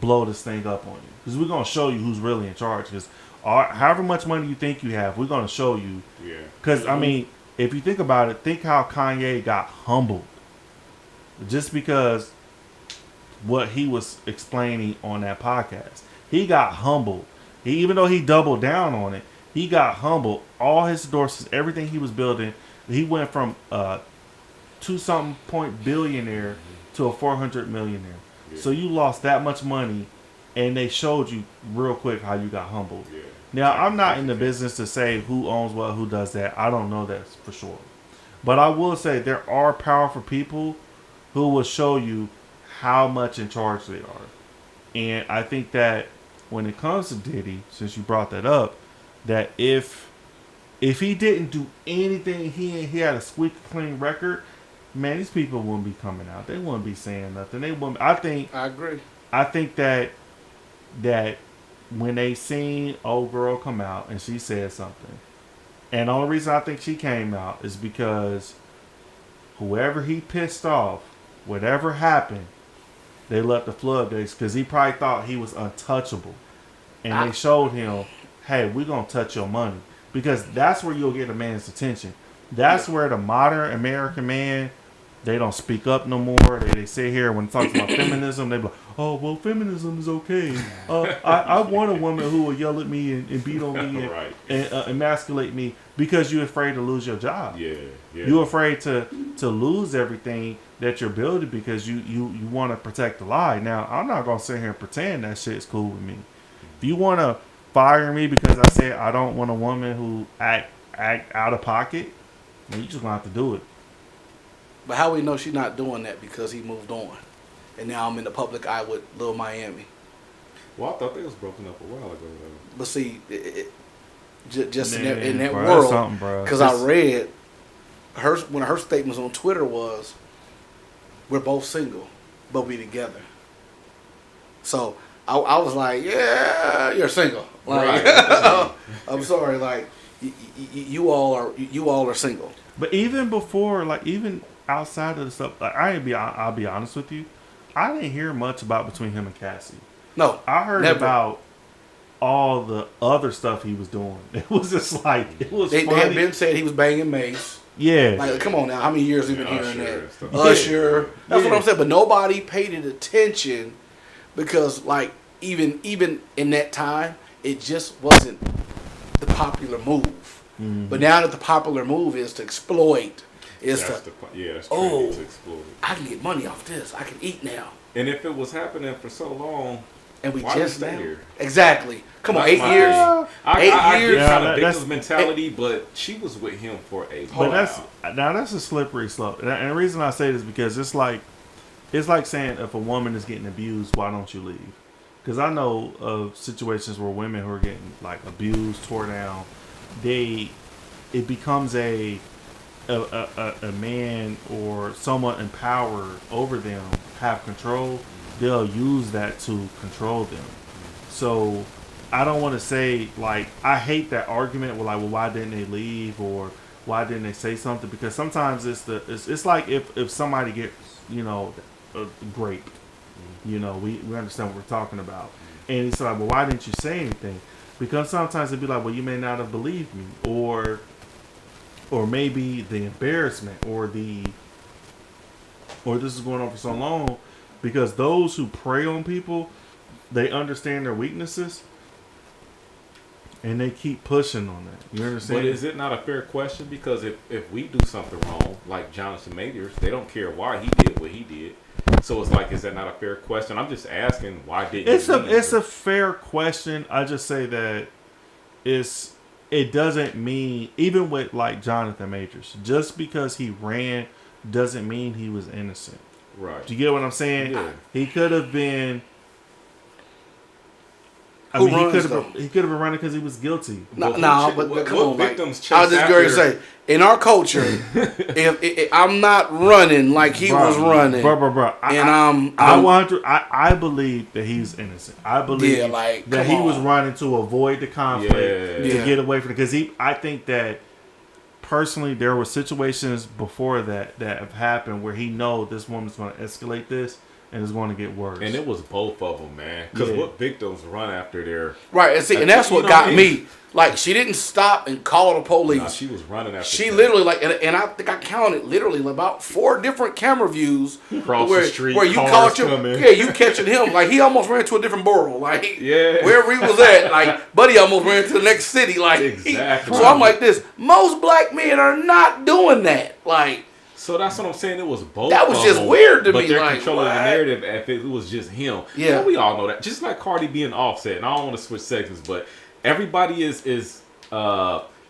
blow this thing up on you, because we're gonna show you who's really in charge. Because however much money you think you have, we're gonna show you.
Yeah.
Because I mean, if you think about it, think how Kanye got humbled just because what he was explaining on that podcast. He got humbled. Even though he doubled down on it, he got humbled. All his endorsements, everything he was building, he went from 2-something point billionaire to a 400 millionaire. Yeah. So you lost that much money, and they showed you real quick how you got humbled. Yeah. Now, I'm not in the business to say who owns what, who does that. I don't know that for sure. But I will say there are powerful people who will show you how much in charge they are. And I think that when it comes to Diddy, since you brought that up, that if he didn't do anything, he had a squeaky clean record, man, these people wouldn't be coming out. They wouldn't be saying nothing. They wouldn't. I agree. I think that when they seen old girl come out and she said something, and the only reason I think she came out is because whoever he pissed off, whatever happened, they let the floodgates, because he probably thought he was untouchable, and they showed him, hey, we're gonna touch your money, because that's where you'll get a man's attention. That's where the modern American man, they don't speak up no more. They sit here when it talks about feminism, they be like, oh, well, feminism is okay. I want a woman who will yell at me and beat on me and emasculate me. because you're afraid to lose your job.
Yeah.
You're afraid to lose everything that you're building because you want to protect the lie. Now, I'm not going to sit here and pretend that shit's cool with me. If you want to fire me because I said I don't want a woman who act out of pocket, then you just going to have to do it.
But how we know she's not doing that because he moved on, and now I'm in the public eye with Lil Miami.
Well, I thought they was broken up a while ago, though.
But see, just
Man,
in that
bro, that's
world,
something, bro.
because I read one of her statements on Twitter was, "We're both single, but we together." So I was like, "Yeah, you're single." Like,
Right.
I'm sorry, like you all are single.
But even before, like even outside of the stuff, like I'll be honest with you, I didn't hear much about between him and Cassie.
No,
I heard
never.
about all the other stuff he was doing. It was just like it was.
They
funny.
had been saying he was banging Mace.
Yeah.
Like, come on now, how many years have we been hearing
Usher
that?
and stuff.
Usher. That's
Yeah.
what I'm saying. But nobody paid it attention because, like, even in that time, it just wasn't the popular move.
Mhm.
But now that the popular move is to exploit,
That's
to
that's
Oh.
trendy to explode.
I can get money off this. I can eat now.
And if it was happening for so long,
And we
why
just
stay
now.
here?
Exactly. Come on,
That's
8
my
years.
thing. I
8 years.
get kind
Yeah,
of
that's-
victim's mentality, but she was with him for a
But
while.
that's a slippery slope. And the reason I say this is because it's like saying if a woman is getting abused, why don't you leave? Because I know of situations where women who are getting like abused, tore down, it becomes a man or someone empowered over them have control. They'll use that to control them. So I don't want to say like I hate that argument with like, well, why didn't they leave or why didn't they say something? Because sometimes it's like if somebody gets raped, we understand what we're talking about, and it's like, well, why didn't you say anything? Because sometimes it'd be like, well, you may not have believed me, or maybe the embarrassment or this is going on for so long, because those who prey on people, they understand their weaknesses and they keep pushing on that. You understand?
But is it not a fair question? Because if we do something wrong, like Jonathan Majors, they don't care why he did what he did. So it's like, is that not a fair question? I'm just asking, why didn't
it's a fair question. I just say that it doesn't mean, even with like Jonathan Majors, just because he ran doesn't mean he was innocent.
Right.
Do you get what I'm saying?
Yeah.
He could have been.
Who
he
runs,
could have been running because he was guilty.
No,
But
but come
what
on.
victims
Like,
chase
I was just going to
after-
say, in our culture, if I'm not running like he was running,
bro. I believe that he's innocent. I believe
like,
that
come
he was
on.
running to avoid the conflict
Yeah.
to
Yeah.
get away from it. Because I think that personally, there were situations before that have happened where he know this woman's going to escalate this and it's going to get worse.
And it was both of them, man. Because
Yeah.
what victims run after their...
right, and that's what
You know
got
what I
me.
mean?
Like, she didn't stop and call the police.
Nah, she was running after
She
them.
literally, like, and I think I counted literally about 4 different camera views
Across the street,
where you
cars
caught him.
coming.
Yeah, you catching him. Like, he almost ran to a different borough. Like,
Yeah.
wherever he was at, like, buddy almost ran to the next city. Like,
Exactly.
so I'm like this. Most black men are not doing that. Like,
So that's what I'm saying. It was both.
That was
of
just
them,
weird to
but
me,
they're
like,
controlling
what?
the narrative if it was just him.
Yeah.
Well, we all know that. Just like Cardi being Offset, and I don't want to switch segments, but everybody is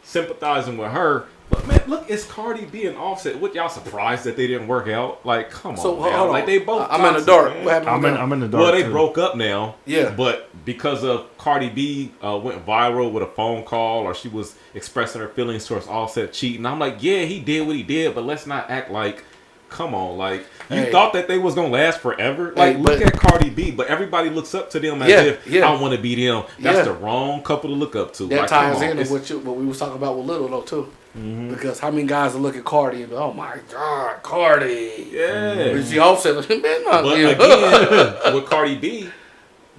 sympathizing with her. But man, look, it's Cardi B and Offset. What, y'all surprised that they didn't work out? Like, come
so
on,
hold
man.
on.
Like, they both.
I'm in the
toxic,
dark.
man.
What happened? with them?
I'm in the dark.
Well, they
too.
broke up now.
Yeah.
But because of Cardi B went viral with a phone call, or she was expressing her feelings towards Offset cheating. I'm like, yeah, he did what he did, but let's not act like, come on, like, you
Hey.
thought that they was gonna last forever. Like,
Hey,
look
but-
at Cardi B, but everybody looks up to them as
Yeah,
if
yeah.
I want to be them. That's
Yeah.
the wrong couple to look up to.
That
Like, come
ties
on,
into
it's-
what we was talking about with Little though too,
Mm-hmm.
because how many guys will look at Cardi and be, oh my God, Cardi.
Yeah.
But she Offset like, man, not
But
yeah.
again, with Cardi B,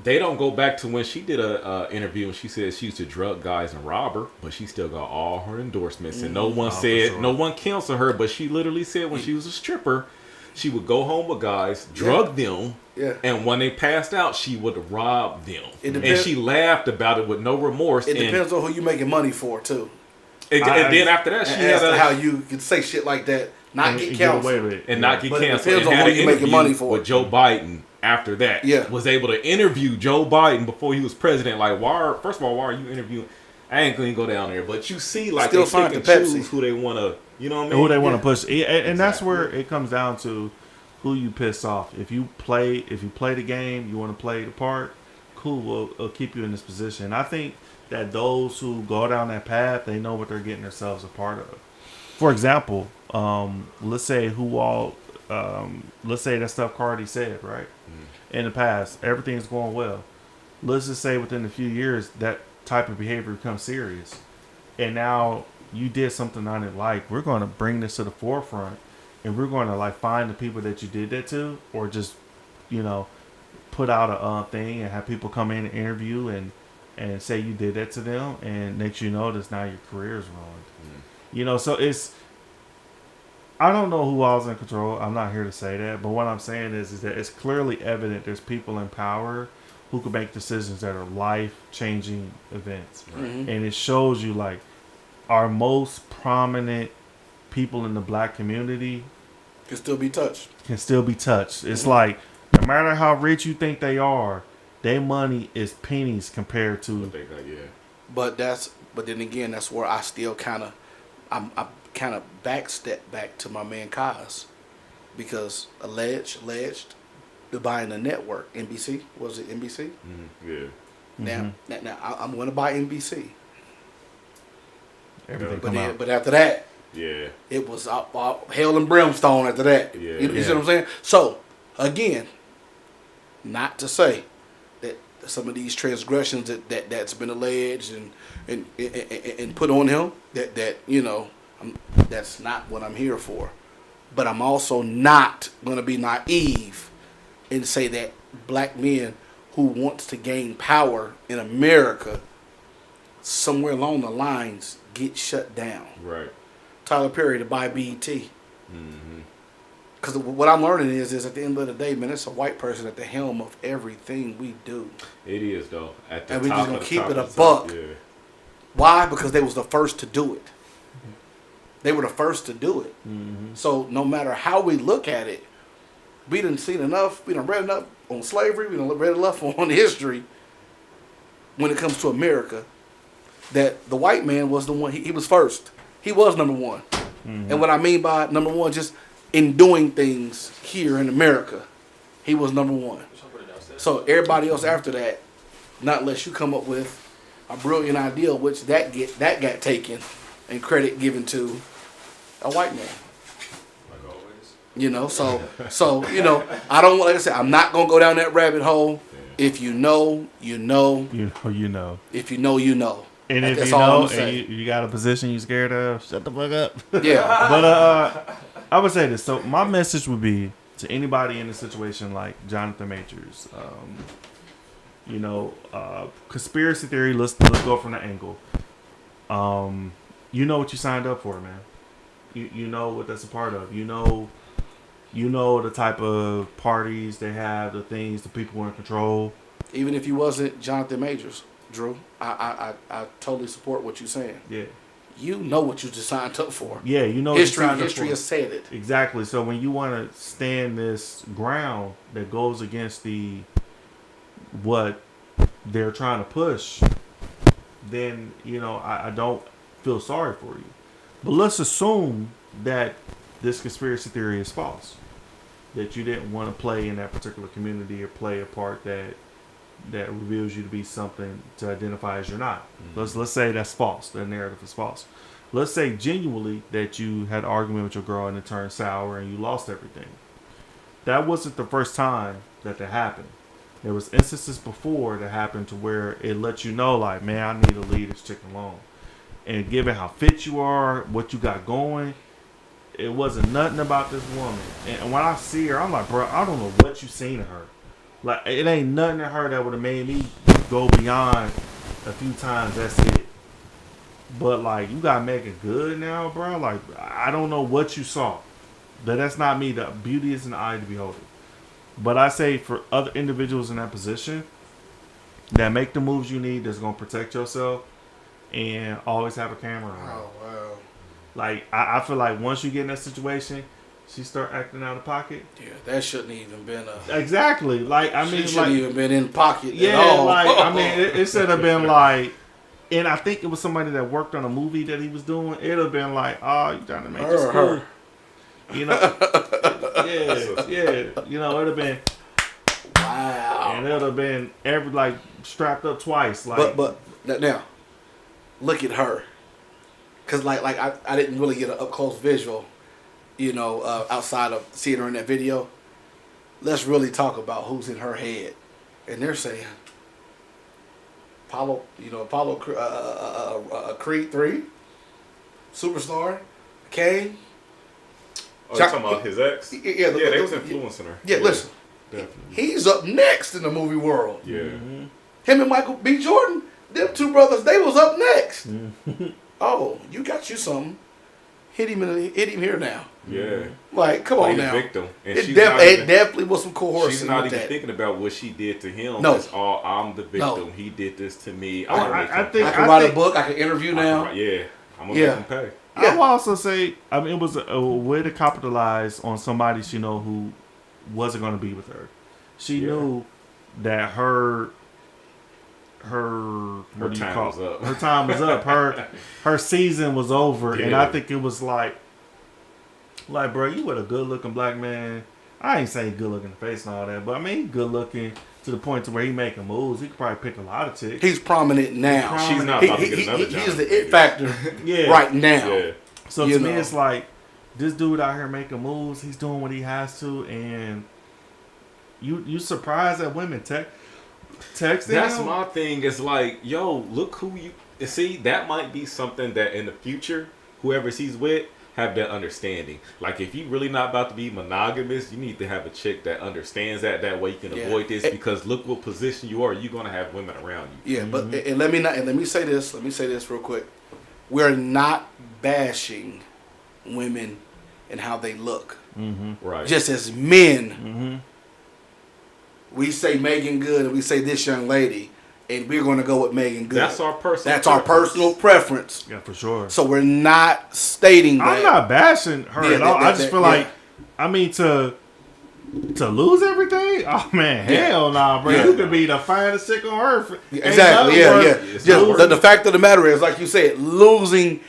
they don't go back to when she did a interview and she said she used to drug guys and rob her, but she still got all her endorsements. And no one
for
said,
sure.
no one canceled her, but she literally said when she was a stripper, she would go home with guys, drug them,
Yeah.
and when they passed out, she would rob them.
It
And
depends-
she laughed about it with no remorse.
It
and
depends on who you making money for too.
And then after that, she
as
had
to how you can say shit like that, not get counseled,
away with it.
and not get
But it
canceled.
depends
And
on
had
who
an
you making
interview
money for.
with Joe Biden after that.
Yeah.
Was able to interview Joe Biden before he was president. Like, first of all, why are you interviewing? I ain't gonna go down there, but you see, like,
Still
they
signed
pick and
to Pepsi.
choose who they want to, you know what I mean?
Who they want to push, and
Exactly.
that's where it comes down to who you piss off. If you play the game, you want to play the part. Cool, we'll keep you in this position. I think that those who go down that path, they know what they're getting themselves a part of. For example, let's say let's say that stuff Cardi said, right? In the past, everything's going well. Let's just say within a few years, that type of behavior becomes serious. And now you did something I didn't like. We're going to bring this to the forefront, and we're going to like find the people that you did that to, or just, put out a thing and have people come in and interview and say you did that to them, and next you know this, now your career is ruined. So I don't know who all's in control. I'm not here to say that, but what I'm saying is that it's clearly evident there's people in power who can make decisions that are life-changing events.
Mhm.
And it shows you, like, our most prominent people in the black community
can still be touched.
It's like, no matter how rich you think they are, their money is pennies compared to...
But then again, that's where I still I backstep back to my man Kaz, because alleged the buying the network, NBC, was it NBC? Now I'm going to buy NBC.
Everything come out.
But after that, it was hell and brimstone after that. You see what I'm saying? So again, not to say that some of these transgressions that's been alleged and put on him, that's not what I'm here for. But I'm also not going to be naive and say that black men who wants to gain power in America, somewhere along the lines, get shut down.
Right.
Tyler Perry to buy BET. Because what I'm learning is at the end of the day, man, it's a white person at the helm of everything we do.
It is, though. At the
and we
top
just gonna
of the
keep
top
it a
of the top,
buck.
yeah.
Why? Because they was the first to do it. They were the first to do it. So no matter how we look at it, we done seen enough, we done read enough on slavery, we done read enough on history when it comes to America, that the white man was the one, he was first. He was number one. And what I mean by number one, just in doing things here in America, he was number one. So everybody else after that, not unless you come up with a brilliant idea, which that got taken and credit given to a white man.
Like always.
So I don't, like I said, I'm not gonna go down that rabbit hole. If you know, you know.
You know.
If you know, you know.
And if
That's
you
all I'm
know,
saying.
and you got a position you scared of, shut the fuck up.
Yeah.
But I would say this. So my message would be to anybody in a situation like Jonathan Majors. Conspiracy theory. Let's go from the angle. You know what you signed up for, man. You know what that's a part of. You know the type of parties they have, the things, the people who are in control.
Even if you wasn't Jonathan Majors, Drew, I totally support what you're saying.
Yeah.
You know what you just signed up for.
Yeah, you know
History
what you signed up for.
has said it.
Exactly. So when you want to stand this ground that goes against what they're trying to push, then I don't feel sorry for you. But let's assume that this conspiracy theory is false, that you didn't want to play in that particular community or play a part that reveals you to be something to identify as you're not. Let's say that's false. That narrative is false. Let's say genuinely that you had an argument with your girl and it turned sour and you lost everything. That wasn't the first time that happened. There was instances before that happened to where it let you know, like, man, I need to leave this chick alone. And given how fit you are, what you got going, it wasn't nothing about this woman. And when I see her, I'm like, bro, I don't know what you seen in her. Like, it ain't nothing in her that would have made me go beyond a few times. That's it. But, like, you got to make it good now, bro. Like, I don't know what you saw. But that's not me. The beauty is in the eye of the beholder. But I say for other individuals in that position that make the moves you need that's going to protect yourself and always have a camera around.
Oh wow.
Like I feel like once you get in that situation, she start acting out of pocket.
Yeah, that shouldn't even been a.
Exactly. Like I mean,
She shouldn't
like
even been in pocket
yeah,
at all.
like I mean, it should have been like, and I think it was somebody that worked on a movie that he was doing. It'd have been like, oh, you trying to make this cool,
her.
you know? yeah. You know, it'd have been.
Wow.
And it'd have been like strapped up twice. Like,
But now, look at her, cause like I didn't really get an up close visual, you know, outside of seeing her in that video. Let's really talk about who's in her head, and they're saying Apollo Creed 3, Superstar, Kane.
Oh, you talking about his ex?
Yeah,
they was influencing her.
Yeah, listen,
Definitely.
he's up next in the movie world.
Yeah.
mm-hmm.
Him and Michael B. Jordan, them two brothers, they was up next. Oh, you got you something. Hit him here now.
Yeah.
Like, come
Play
on
the
now.
victim. And
It definitely was some coercion.
she's not
with
even
that.
thinking about what she did to him.
No.
It's all, I'm the victim.
No.
He did this to me.
I think-
I can write a book. I can interview now.
I'm going to
Yeah.
make him pay.
Yeah.
I will also say, I mean, it was a way to capitalize on somebody she know who wasn't going to be with her. She knew that her
time was up.
Her time was up. Her season was over, and I think it was like, bro, you with a good looking black man. I ain't saying good looking in the face and all that, but I mean, he good looking to the point to where he making moves. He could probably pick a lot of chicks.
He's prominent now.
She's not about to get another
He's
job.
the it factor
Yeah.
right now.
Yeah.
So
You
to me,
know.
it's like this dude out here making moves. He's doing what he has to, and you surprised that women texting
That's
him?
my thing. It's like, yo, look who you see. That might be something that in the future, whoever he's with, have that understanding. Like, if you really not about to be monogamous, you need to have a chick that understands that way you can avoid this. Because look what position you are. You're gonna have women around you.
Yeah, but and let me say this. Let me say this real quick. We're not bashing women and how they look.
Right.
Just as men, we say Megan Good and we say this young lady, and we're going to go with Megan Good.
That's our personal.
That's our personal preference.
Yeah, for sure.
So we're not stating that.
I'm not bashing her at all. I just feel like, I mean, to lose everything? Oh man, hell nah, bro. You could be the finest chick on earth.
Exactly. Yeah. Just the fact of the matter is, like you said, losing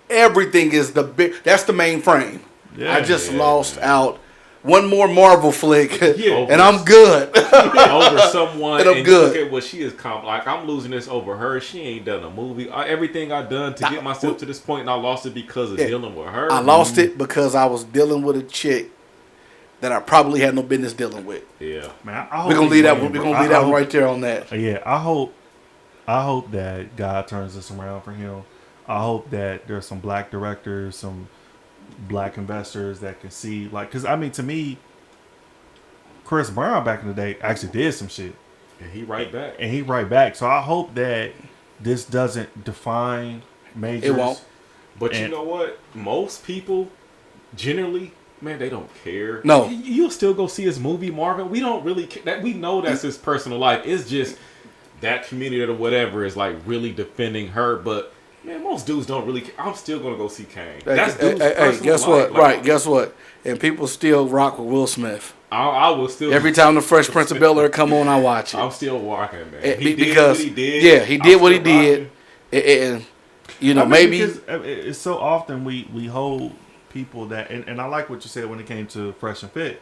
everything is the big. That's the main frame.
Yeah.
I just lost out. One more Marvel flick,
Yeah.
and I'm good.
over someone,
And I'm
and
good.
you look at what she is like, I'm losing this over her. She ain't done a movie. Everything I've done to get myself to this point, and I lost it because of dealing with her.
I lost it because I was dealing with a chick that I probably had no business dealing with.
Yeah,
Man, I hope
We're gonna
he
leave that.
win,
We're
bro.
gonna leave that one right there on that.
Yeah, I hope that God turns this around for him. I hope that there's some black directors, some black investors that can see, like, because I mean, to me, Chris Brown back in the day actually did some shit,
and he right back.
and he right back. So I hope that this doesn't define majors.
It won't.
But you
And-
know what? Most people, generally, man, they don't care.
No.
You'll still go see his movie, Marvin. We don't really care. That we know that's his personal life. It's just that community or whatever is like really defending her. But man, most dudes don't really care. I'm still gonna go see Kane. That's dude's personal
guess
life.
what?
Like,
Right, guess what? And people still rock with Will Smith.
I will still
Every time the Fresh Prince of Bel-Air come on, I watch it.
I'm still walking, man.
Because
he did.
yeah, he did
I'm
what he
still
did.
rocking.
And you know,
I mean,
maybe
because it's so often we hold people that, and I like what you said when it came to Fresh and Fit,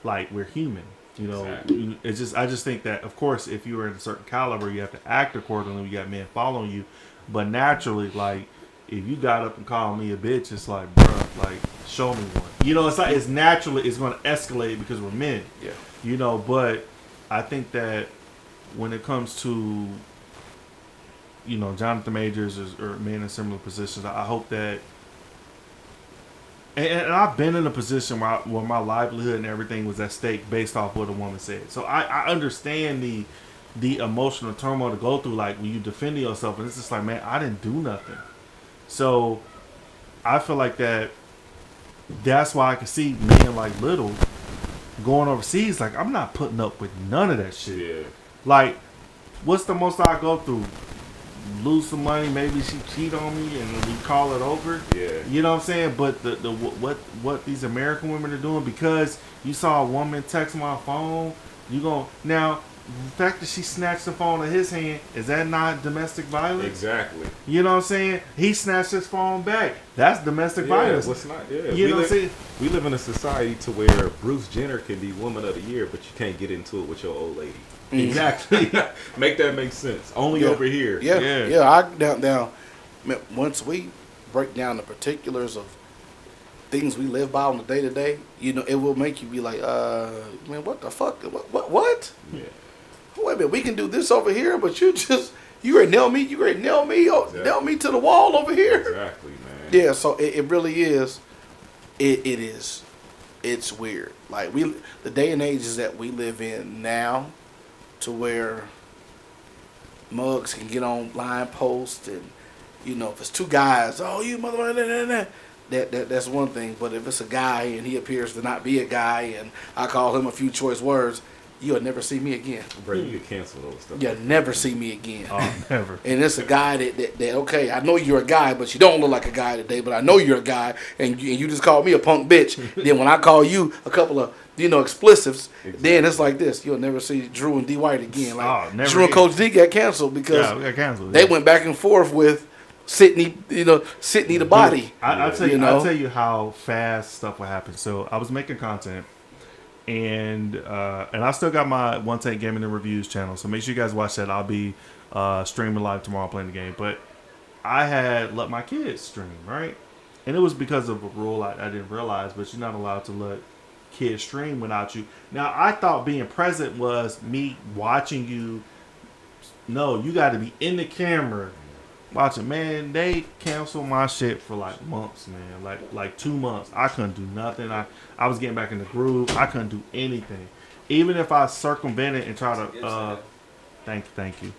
like we're human. You know,
Exactly.
it's just I just think that of course if you're in a certain caliber, you have to act accordingly. You got men following you, but naturally, like if you got up and called me a bitch, it's like, bruh, like show me one. You know, it's like it's naturally it's going to escalate because we're men.
Yeah.
You know, but I think that when it comes to, you know, Jonathan Majors or men in similar positions, I hope that, and I've been in a position where my livelihood and everything was at stake based off what a woman said. So I understand the emotional turmoil to go through, like when you defend yourself, and it's just like, man, I didn't do nothing. So I feel like that's why I can see men like Little going overseas. Like, I'm not putting up with none of that shit.
Yeah.
Like, what's the most I go through? lose some money. Maybe she cheat on me and we call it over.
Yeah.
You know what I'm saying? But the what these American women are doing, because you saw a woman text my phone, you go now. The fact that she snatched the phone out of his hand, is that not domestic violence?
Exactly.
You know what I'm saying? He snatched his phone back. That's domestic violence.
What's not? Yeah.
You know what I'm saying?
We live in a society to where Bruce Jenner can be Woman of the Year, but you can't get into it with your old lady.
Exactly.
Make that make sense. Only over here.
Yeah. I down. Once we break down the particulars of things we live by on the day to day, it will make you be like, man, what the fuck? What?
Yeah.
Wait a minute, we can do this over here, but you already nailed me. You already nailed me. Nailed me to the wall over here.
Exactly, man.
Yeah. So it really is. It is. It's weird. Like the day and ages that we live in now, to where mugs can get on line posts and, if it's two guys, oh, you mother, that's one thing. But if it's a guy and he appears to not be a guy and I call him a few choice words, you'll never see me again.
Bro, you get canceled those stuff.
You'll never see me again.
Oh, never.
And it's a guy that okay, I know you're a guy, but you don't look like a guy today, but I know you're a guy, and you just called me a punk bitch. Then when I call you a couple of, expletives, then it's like this. You'll never see Drew and D. White again. Like,
never
Drew and Coach D got canceled because
we got canceled.
they went back and forth with Sydney the body.
I'll tell you how fast stuff will happen. So I was making content, and I still got my One Take Gaming and Reviews channel. So make sure you guys watch that. I'll be streaming live tomorrow playing the game. But I had let my kids stream, right? And it was because of a rule I didn't realize, but you're not allowed to let kids stream without you. Now, I thought being present was me watching you. No, you got to be in the camera watching. Man, they canceled my shit for like months, man. Like 2 months. I couldn't do nothing. I was getting back in the groove. I couldn't do anything. Even if I circumvented and try to thank you.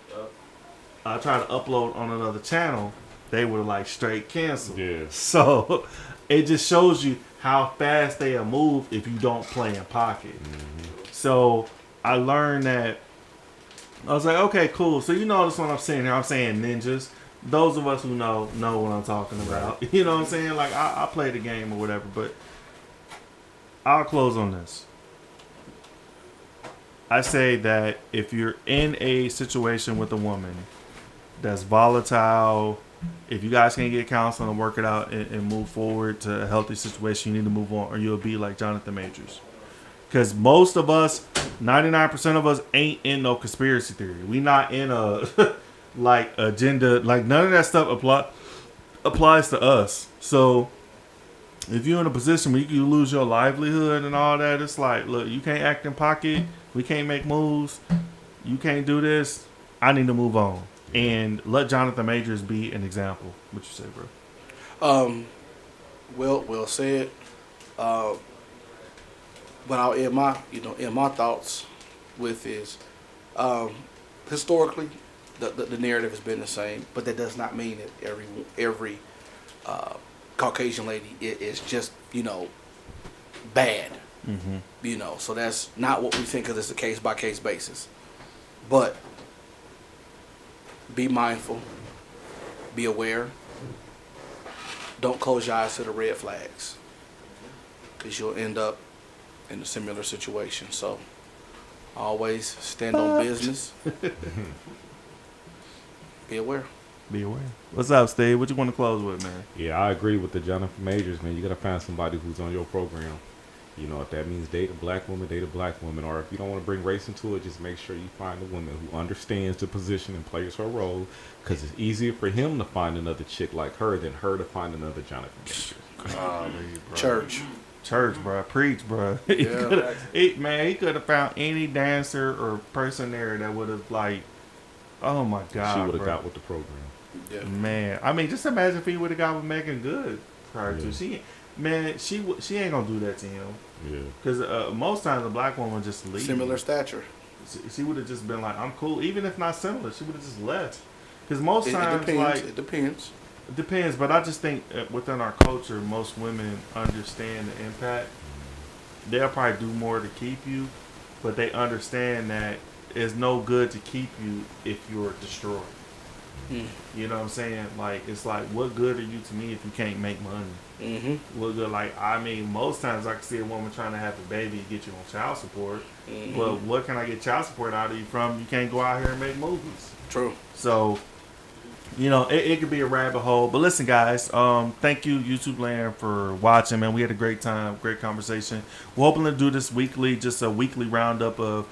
I try to upload on another channel, they were like straight canceled.
Yeah.
So it just shows you how fast they'll move if you don't play in pocket. Mm-hmm. So I learned that. I was like, okay, cool. So you notice what I'm saying here. I'm saying ninjas. Those of us who know what I'm talking about. You know what I'm saying? Like, I play the game or whatever, but I'll close on this. I say that if you're in a situation with a woman that's volatile, if you guys can't get counseling and work it out and move forward to a healthy situation, you need to move on, or you'll be like Jonathan Majors. Because most of us, 99% of us, ain't in no conspiracy theory. We not in a like agenda. Like, none of that stuff applies to us. So if you're in a position where you lose your livelihood and all that, it's like, look, you can't act in pocket. We can't make moves. You can't do this. I need to move on. And let Jonathan Majors be an example. What you say, bro?
Well said. But I'll end my thoughts with is, historically, the narrative has been the same, but that does not mean that every Caucasian lady is just bad. Mm-hmm. So that's not what we think of as a case by case basis. But be mindful, be aware. Don't close your eyes to the red flags, because you'll end up in a similar situation. So always stand on business. Be aware.
Be aware. What's up, Steve? What you want to close with, man?
Yeah, I agree with the Jonathan Majors, man. You got to find somebody who's on your program. If that means date a black woman, date a black woman. Or if you don't want to bring race into it, just make sure you find a woman who understands the position and plays her role. Because it's easier for him to find another chick like her than her to find another Jonathan Majors.
Church,
bro. Preach, bro.
Yeah,
he could have found any dancer or person there that would have, like, oh my God,
she would have got with the program.
Yeah.
Man, I mean, just imagine if he would have got with Megan Good prior to. She ain't gonna do that to him.
Yeah.
Because most times a black woman just leaves.
Similar stature.
She would have just been like, I'm cool. Even if not similar, she would have just left. Because most times,
it depends.
It depends, but I just think within our culture, most women understand the impact. They'll probably do more to keep you, but they understand that it's no good to keep you if you're destroyed. You know what I'm saying? Like, it's like, what good are you to me if you can't make money?
Mm-hmm.
What good? Like, I mean, most times I can see a woman trying to have a baby get you on child support.
Mm-hmm.
But what can I get child support out of you from? You can't go out here and make movies.
True.
So, you know, it could be a rabbit hole. But listen, guys, thank you, YouTube Land, for watching, man. We had a great time, great conversation. We're hoping to do this weekly, just a weekly roundup of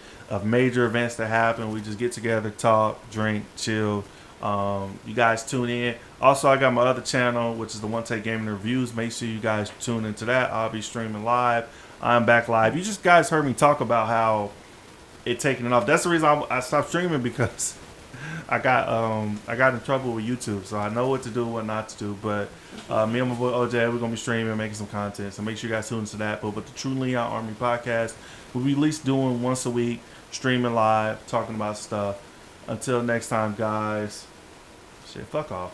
major events that happen. We just get together, talk, drink, chill. You guys tune in. Also, I got my other channel, which is the One Take Gaming Reviews. Make sure you guys tune into that. I'll be streaming live. I'm back live. You just guys heard me talk about how it taking it off. That's the reason I stopped streaming, because I got in trouble with YouTube, so I know what to do, what not to do. But me and my boy OJ, we're gonna be streaming, making some content. So make sure you guys tune into that. But the Trueleon Army Podcast, we'll be at least doing once a week, streaming live, talking about stuff. Until next time, guys. Shit, fuck off.